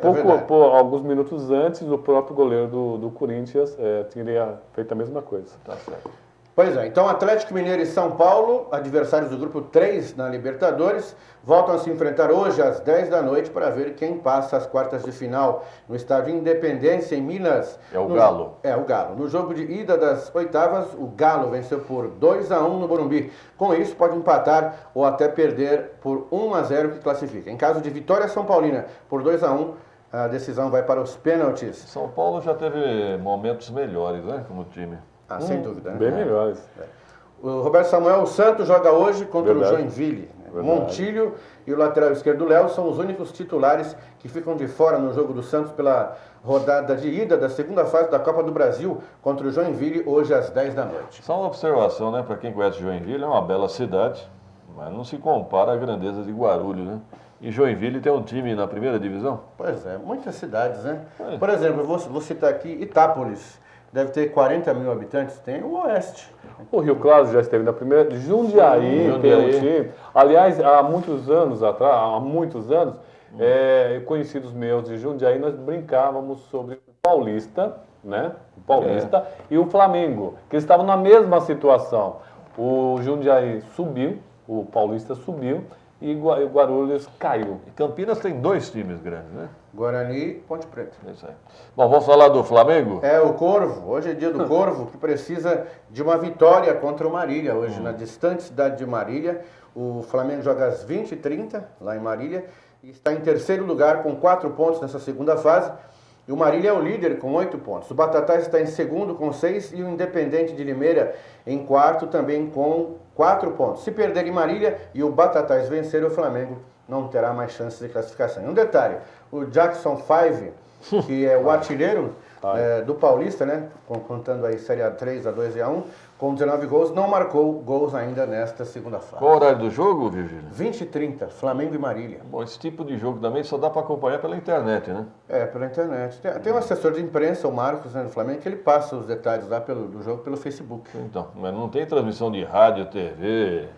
alguns minutos antes, o próprio goleiro do Corinthians teria feito a mesma coisa. Tá certo. Pois é, então Atlético Mineiro e São Paulo, adversários do grupo 3 na Libertadores, voltam a se enfrentar hoje às 10 da noite para ver quem passa às quartas de final no estádio Independência, em Minas. É o Galo. É o Galo. No jogo de ida das oitavas, o Galo venceu por 2-1 no Morumbi. Com isso, pode empatar ou até perder por 1-0 que classifica. Em caso de vitória São Paulina por 2-1, a decisão vai para os pênaltis. São Paulo já teve momentos melhores, né, como time. Sem dúvida, né? Bem melhores. O Roberto Samuel Santos joga hoje contra o Joinville. Montilho e o lateral esquerdo Léo são os únicos titulares que ficam de fora no jogo do Santos pela rodada de ida da segunda fase da Copa do Brasil contra o Joinville hoje às 10 da noite. Só uma observação, né? Para quem conhece Joinville, é uma bela cidade, mas não se compara à grandeza de Guarulhos, né? E Joinville tem um time na primeira divisão? Pois é, muitas cidades, né? Por exemplo, eu vou citar aqui Itápolis. Deve ter 40 mil habitantes, tem o Oeste. O Rio Claro já esteve na primeira. Jundiaí tem um time. Aliás, há muitos anos, conhecidos meus de Jundiaí, nós brincávamos sobre o Paulista, né? O Paulista e o Flamengo, que eles estavam na mesma situação. O Jundiaí subiu, o Paulista subiu e o Guarulhos caiu. E Campinas tem 2 times grandes, né? Guarani e Ponte Preta. Isso aí. Bom, vamos falar do Flamengo? É, o Corvo. Hoje é dia do Corvo, que precisa de uma vitória contra o Marília. Hoje, na distante cidade de Marília, o Flamengo joga às 20h30, lá em Marília, e está em terceiro lugar com 4 pontos nessa segunda fase. E o Marília é o líder com 8 pontos. O Batatais está em segundo com 6 e o Independente de Limeira em quarto também com 4 pontos. Se perder em Marília e o Batatais vencer, o Flamengo não terá mais chances de classificação. E um detalhe, o Jackson 5, que é o artilheiro do Paulista, né, contando aí Série A3, A2 e A1, com 19 gols, não marcou gols ainda nesta segunda fase. Qual o horário do jogo, Virgílio? 20h30, Flamengo e Marília. Bom, esse tipo de jogo também só dá para acompanhar pela internet, né? É, pela internet. Tem um assessor de imprensa, o Marcos, né, do Flamengo, que ele passa os detalhes lá do jogo pelo Facebook. Então, mas não tem transmissão de rádio, TV,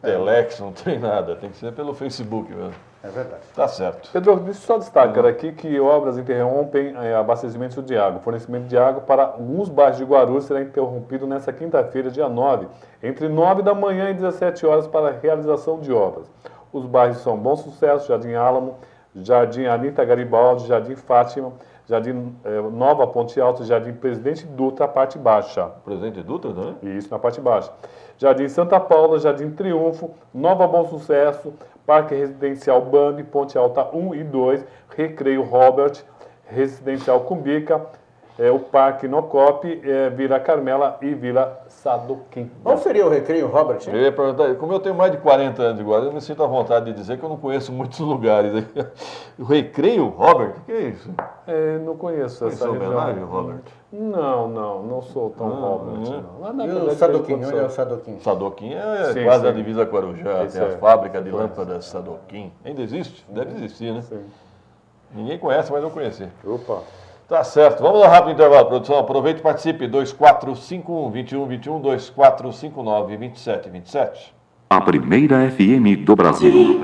Telex, não tem nada. Tem que ser pelo Facebook mesmo. É verdade. Tá certo. Pedro, deixa eu só destacar aqui que obras interrompem abastecimento de água. O fornecimento de água para alguns bairros de Guarulhos será interrompido nesta quinta-feira, dia 9, entre 9 da manhã e 17 horas para a realização de obras. Os bairros são Bom Sucesso, Jardim Álamo, Jardim Anita Garibaldi, Jardim Fátima, Jardim Nova Ponte Alta, Jardim Presidente Dutra, a parte baixa. Presidente Dutra, não é? Isso, na parte baixa. Jardim Santa Paula, Jardim Triunfo, Nova Bom Sucesso, Parque Residencial Bambi, Ponte Alta 1 e 2, Recreio Robert, Residencial Cumbica, o Parque Nocop, Vila Carmela e Vila Sadoquim. Qual seria o Recreio Robert? Eu ia perguntar, como eu tenho mais de 40 anos de Guarulhos, eu me sinto à vontade de dizer que eu não conheço muitos lugares. O Recreio Robert? O que é isso? Não conheço essa homenagem, região. Robert? Não sou tão Robert. Não. E o Sadoquim, onde é o Sadoquim? Sadoquim Sim, quase sim. a divisa com Guarujá, tem a fábrica de lâmpadas Sadoquim. Ainda existe? Deve existir, né? Sim. Ninguém conhece, mas eu conheci. Opa. Tá certo. Vamos lá, rápido intervalo, produção. Aproveite e participe. 2451-2121, 2459-2727. A primeira FM do Brasil.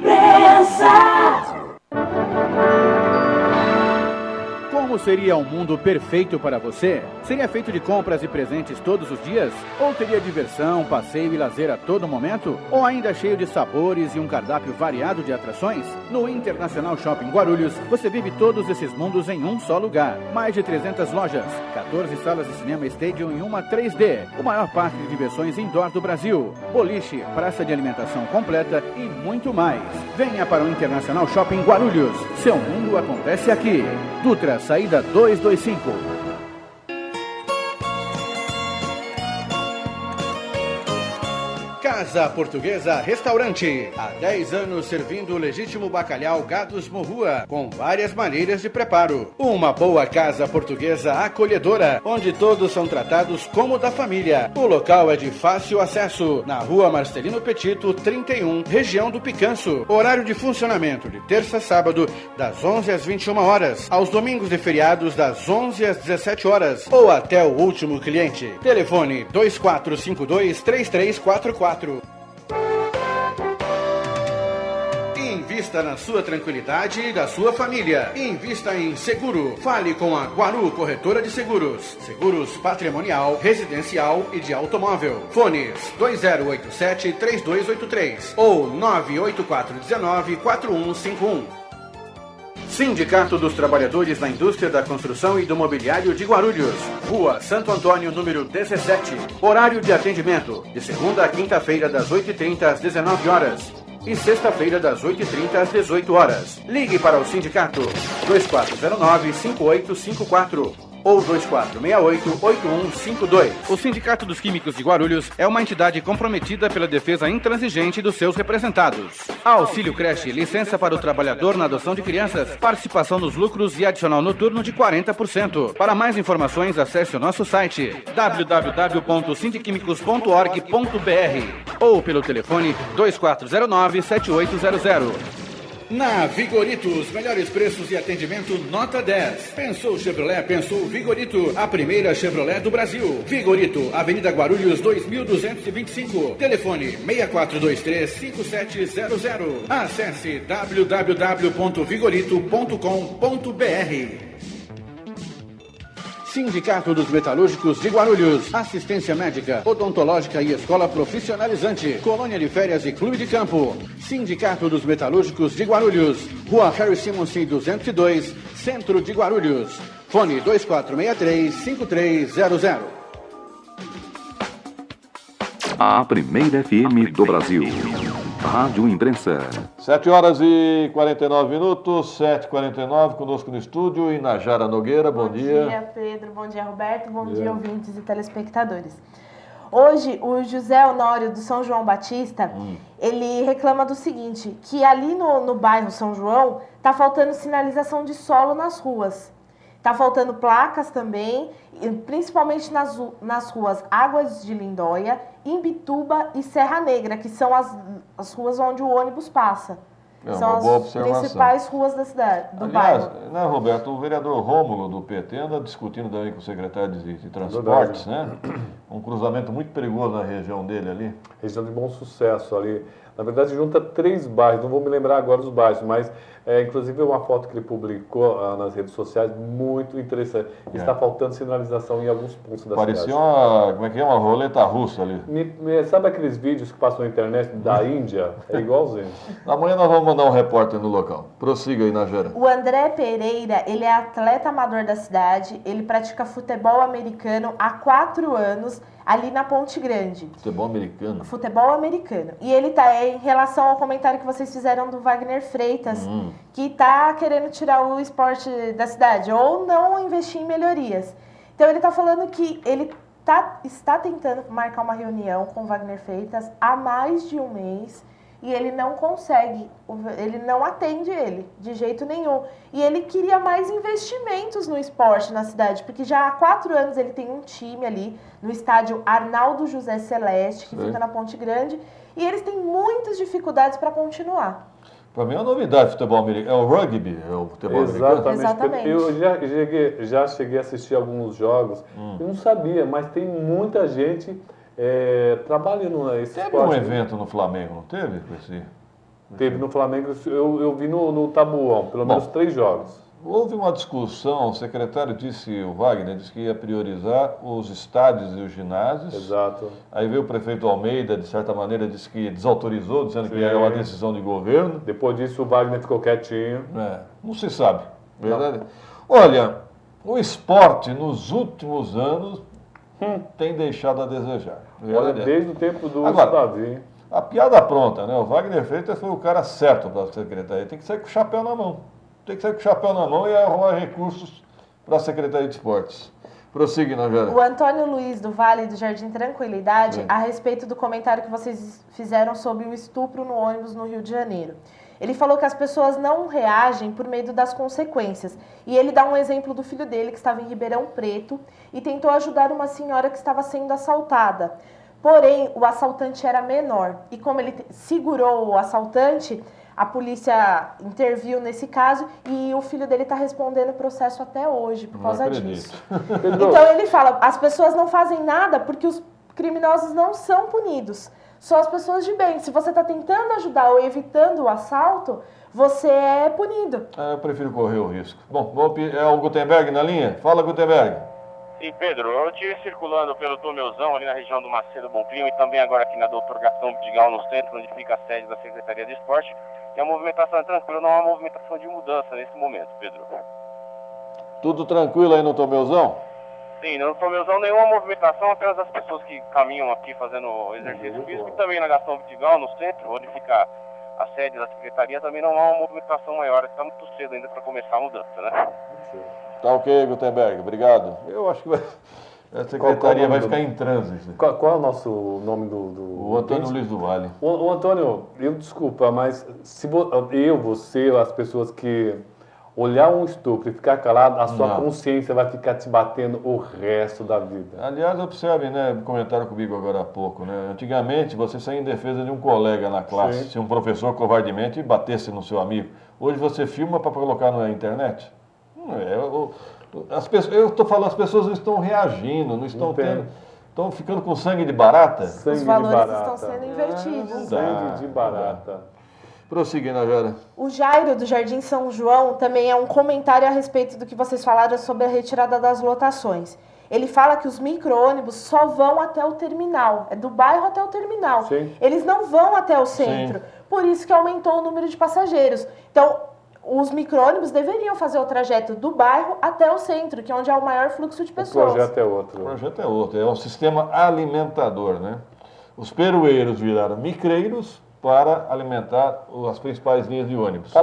Como seria um mundo perfeito para você? Seria feito de compras e presentes todos os dias? Ou teria diversão, passeio e lazer a todo momento? Ou ainda cheio de sabores e um cardápio variado de atrações? No Internacional Shopping Guarulhos, você vive todos esses mundos em um só lugar. Mais de 300 lojas, 14 salas de cinema Stadium e uma 3D. O maior parque de diversões indoor do Brasil. Boliche, praça de alimentação completa e muito mais. Venha para o Internacional Shopping Guarulhos. Seu mundo acontece aqui. Dutra, saída 225. Casa Portuguesa Restaurante. Há 10 anos servindo o legítimo bacalhau Gados Morrua, com várias maneiras de preparo. Uma boa casa portuguesa acolhedora, onde todos são tratados como da família. O local é de fácil acesso, na Rua Marcelino Petito, 31, região do Picanço. Horário de funcionamento de terça a sábado, das 11 às 21 horas. Aos domingos e feriados, das 11 às 17 horas. Ou até o último cliente. Telefone 2452-3344. Invista na sua tranquilidade e da sua família. Invista em seguro. Fale com a Guaru Corretora de Seguros. Seguros patrimonial, residencial e de automóvel. Fones 2087-3283 ou 98419-4151. Sindicato dos Trabalhadores da Indústria da Construção e do Mobiliário de Guarulhos. Rua Santo Antônio, número 17. Horário de atendimento, de segunda a quinta-feira, das 8h30 às 19 horas. E sexta-feira, das 8h30 às 18 horas. Ligue para o sindicato 2409-5854 ou 2468-8152. O Sindicato dos Químicos de Guarulhos é uma entidade comprometida pela defesa intransigente dos seus representados. Auxílio creche, licença para o trabalhador na adoção de crianças, participação nos lucros e adicional noturno de 40%. Para mais informações, acesse o nosso site www.sindiquimicos.org.br ou pelo telefone 2409-7800. Na Vigorito, os melhores preços e atendimento nota 10. Pensou Chevrolet, pensou Vigorito, a primeira Chevrolet do Brasil. Vigorito, Avenida Guarulhos 2225. Telefone 6423-5700. Acesse www.vigorito.com.br. Sindicato dos Metalúrgicos de Guarulhos. Assistência médica, odontológica e escola profissionalizante. Colônia de férias e clube de campo. Sindicato dos Metalúrgicos de Guarulhos. Rua Harry Simonsen 202, Centro de Guarulhos. Fone 2463-5300. A primeira FM do Brasil. Rádio Imprensa. 7h49, 7h49, conosco no estúdio, Inajara Nogueira, bom dia. Bom dia, Pedro, bom dia, Roberto, bom dia, ouvintes e telespectadores. Hoje, o José Honório do São João Batista, ele reclama do seguinte, que ali no bairro São João, tá faltando sinalização de solo nas ruas. Tá faltando placas também, principalmente nas ruas Águas de Lindóia, Imbituba e Serra Negra, que são as ruas onde o ônibus passa. São as principais ruas da cidade, do bairro. Né, Roberto, o vereador Rômulo do PT anda discutindo também com o secretário de Transportes, né? Um cruzamento muito perigoso na região dele ali. Região de Bom Sucesso ali. Na verdade, junta 3 bairros, não vou me lembrar agora dos bairros, mas inclusive uma foto que ele publicou nas redes sociais, muito interessante. Está faltando sinalização em alguns pontos da cidade. Parecia uma roleta russa ali. Sabe aqueles vídeos que passam na internet da Índia? É igualzinho. Amanhã nós vamos mandar um repórter no local. Prossiga aí, Najera. O André Pereira, ele é atleta amador da cidade, ele pratica futebol americano há 4 anos, ali na Ponte Grande. Futebol americano? Futebol americano. E ele tá em relação ao comentário que vocês fizeram do Wagner Freitas, que tá querendo tirar o esporte da cidade, ou não investir em melhorias. Então ele está falando que ele está tentando marcar uma reunião com o Wagner Freitas há mais de um mês e ele não consegue, ele não atende ele de jeito nenhum. E ele queria mais investimentos no esporte na cidade, porque já há 4 anos ele tem um time ali no estádio Arnaldo José Celeste, que fica na Ponte Grande, e eles têm muitas dificuldades para continuar. Para mim é uma novidade futebol americano. É o rugby, é o futebol americano? Exatamente. Eu já cheguei a assistir alguns jogos, eu não sabia, mas tem muita gente trabalhando nesse Teve esporte. um evento no Flamengo, não teve? Teve no Flamengo, eu vi no Tabuão, pelo menos 3 jogos. Houve uma discussão, o secretário disse, o Wagner, disse que ia priorizar os estádios e os ginásios. Exato. Aí veio o prefeito Almeida, de certa maneira, disse que desautorizou, dizendo que era uma decisão de governo. Depois disso o Wagner ficou quietinho. Não se sabe, verdade? Olha, o esporte nos últimos anos tem deixado a desejar. Olha, desde o tempo do Davi. A piada pronta, né? O Wagner Freitas foi o cara certo para a secretaria. Tem que sair com o chapéu na mão. Tem que sair com o chapéu na mão e arrumar recursos para a Secretaria de Esportes. Prossiga, Nagera. O Antônio Luiz do Vale do Jardim Tranquilidade, a respeito do comentário que vocês fizeram sobre o estupro no ônibus no Rio de Janeiro. Ele falou que as pessoas não reagem por medo das consequências. E ele dá um exemplo do filho dele, que estava em Ribeirão Preto, e tentou ajudar uma senhora que estava sendo assaltada. Porém, o assaltante era menor. E como ele segurou o assaltante, a polícia interviu nesse caso e o filho dele está respondendo o processo até hoje por causa disso. Então ele fala, as pessoas não fazem nada porque os criminosos não são punidos. Só as pessoas de bem. Se você está tentando ajudar ou evitando o assalto, você é punido. Eu prefiro correr o risco. Bom, é o Gutenberg na linha? Fala, Gutenberg. Sim, Pedro, eu estive circulando pelo Tomeuzão, ali na região do Macedo Bom Primo, e também agora aqui na Doutor Gastão Vidigal, no centro, onde fica a sede da Secretaria de Esporte. E a movimentação é tranquila, não há movimentação de mudança nesse momento, Pedro. Tudo tranquilo aí no Tomeuzão? Sim, no Tomeuzão nenhuma movimentação, apenas as pessoas que caminham aqui fazendo exercício físico, e também na Gastão Vidigal, no centro, onde fica a sede da Secretaria, também não há uma movimentação maior, está muito cedo ainda para começar a mudança, né? Tá ok, Gutenberg, obrigado. Eu acho que a Secretaria vai ficar em trânsito. Qual é o nosso nome do O Antônio Luiz do Vale. O Antônio, desculpa, mas se você, as pessoas que olhar um estupro e ficar calado, a sua consciência vai ficar te batendo o resto da vida. Aliás, observe, né, comentaram comigo agora há pouco, né? Antigamente você saía em defesa de um colega na classe, se um professor covardemente batesse no seu amigo. Hoje você filma para colocar na internet. As pessoas, eu estou falando, as pessoas não estão reagindo, não estão tendo, estão ficando com sangue de barata. Os valores estão sendo invertidos. Sangue de barata. Prossiga, Nagera. O Jairo do Jardim São João também é um comentário a respeito do que vocês falaram sobre a retirada das lotações. Ele fala que os micro-ônibus só vão até o terminal, é do bairro até o terminal. Sim. Eles não vão até o centro, por isso que aumentou o número de passageiros. Então, os micro-ônibus deveriam fazer o trajeto do bairro até o centro, que é onde há o maior fluxo de pessoas. O projeto é outro. O projeto é outro, é um sistema alimentador, né? Os peroeiros viraram micreiros para alimentar as principais linhas de ônibus.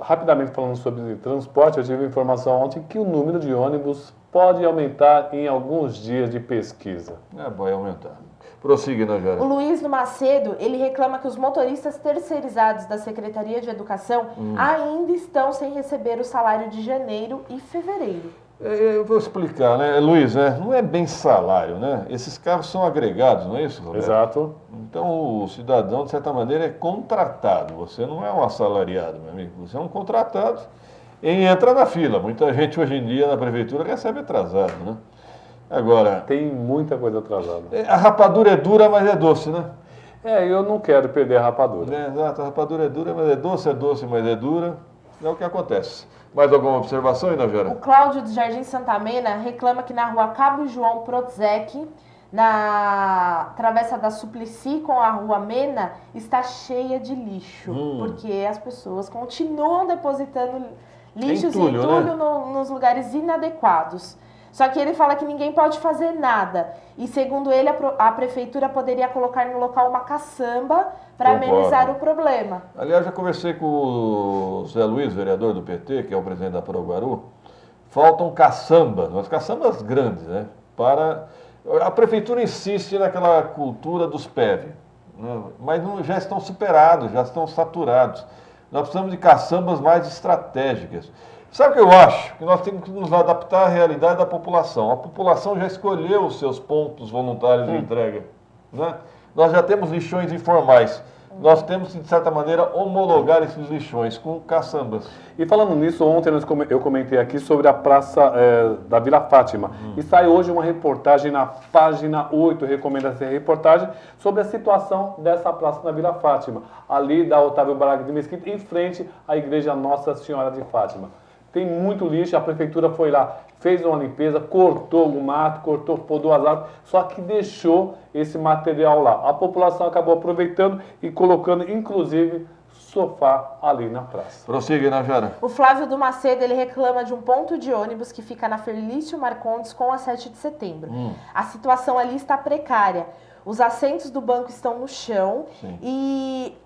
Rapidamente falando sobre transporte, eu tive informação ontem que o número de ônibus pode aumentar em alguns dias de pesquisa. Vai aumentar. Prossiga, Nagera. O Luiz do Macedo, ele reclama que os motoristas terceirizados da Secretaria de Educação ainda estão sem receber o salário de janeiro e fevereiro. Eu vou explicar, né, Luiz, né? Não é bem salário, né? Esses carros são agregados, não é isso, Roberto? Exato. Então, o cidadão, de certa maneira, é contratado. Você não é um assalariado, meu amigo. Você é um contratado e entra na fila. Muita gente, hoje em dia, na prefeitura, recebe atrasado, né? Agora... Tem muita coisa atrasada. A rapadura é dura, mas é doce, né? Eu não quero perder a rapadura. Exato, a rapadura é dura, mas é doce, mas é dura. É o que acontece. Mais alguma observação, Inajara? O Cláudio do Jardim Santa Mena reclama que na rua Cabo João Protzek, na travessa da Suplicy com a rua Mena, está cheia de lixo. Porque as pessoas continuam depositando lixos e entulho, né? Nos lugares inadequados. Só que ele fala que ninguém pode fazer nada. E segundo ele, a prefeitura poderia colocar no local uma caçamba para amenizar o problema. Aliás, já conversei com o Zé Luiz, vereador do PT, que é o presidente da Proguaru. faltam caçambas, mas caçambas grandes, né? A prefeitura insiste naquela cultura dos PEV, né? Mas já estão superados, já estão saturados. Nós precisamos de caçambas mais estratégicas. Sabe o que eu acho? Que nós temos que nos adaptar à realidade da população. A população já escolheu os seus pontos voluntários de entrega, né? Nós já temos lixões informais. Nós temos que, de certa maneira, homologar esses lixões com caçambas. E falando nisso, ontem eu comentei aqui sobre a praça da Vila Fátima. E sai hoje uma reportagem na página 8, recomendo essa reportagem, sobre a situação dessa praça na Vila Fátima, ali da Otávio Braga de Mesquita, em frente à igreja Nossa Senhora de Fátima. Tem muito lixo, a prefeitura foi lá, fez uma limpeza, cortou o mato, podou as árvores, só que deixou esse material lá. A população acabou aproveitando e colocando, inclusive, sofá ali na praça. Prossiga, Najara. O Flávio do Macedo, ele reclama de um ponto de ônibus que fica na Felício Marcondes com a 7 de setembro. A situação ali está precária. Os assentos do banco estão no chão. Sim. E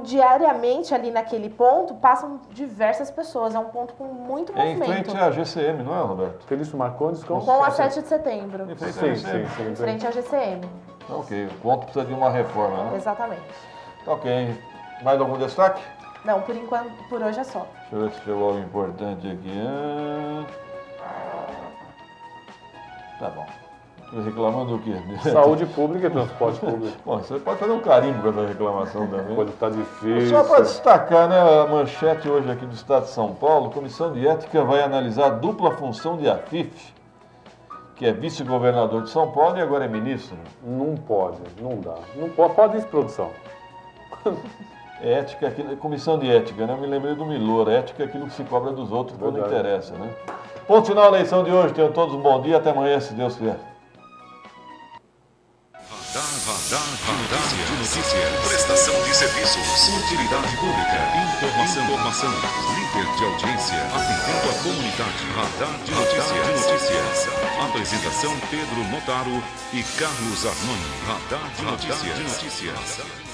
diariamente ali naquele ponto passam diversas pessoas. É um ponto com muito movimento. É em frente à GCM, não é, Roberto? Felício Marcondes com a 7 de setembro. Em frente à GCM. Em frente à GCM. Ok, o ponto precisa de uma reforma, né? Exatamente. Ok. Mais algum destaque? Não, por enquanto, por hoje é só. Deixa eu ver se chegou algo importante aqui. Tá bom. Reclamando do quê? Saúde pública e transporte público. Bom, você pode fazer um carimbo com essa reclamação também. Pode estar difícil. Só para destacar, né, a manchete hoje aqui do Estado de São Paulo, Comissão de Ética vai analisar a dupla função de Afif, que é vice-governador de São Paulo e agora é ministro. Não pode, não dá. Não pode isso, produção. Ética, comissão de ética, né? Eu me lembrei do Milor. Ética é aquilo que se cobra dos outros quando interessa, né? Ponto final a eleição de hoje. Tenham todos um bom dia. Até amanhã, se Deus quiser. Radar de notícias. Prestação de serviços. Utilidade pública. Informação. Líder de audiência. Atendendo a comunidade. Radar de notícias. Apresentação Pedro Notaro e Carlos Armani. Radar de notícias.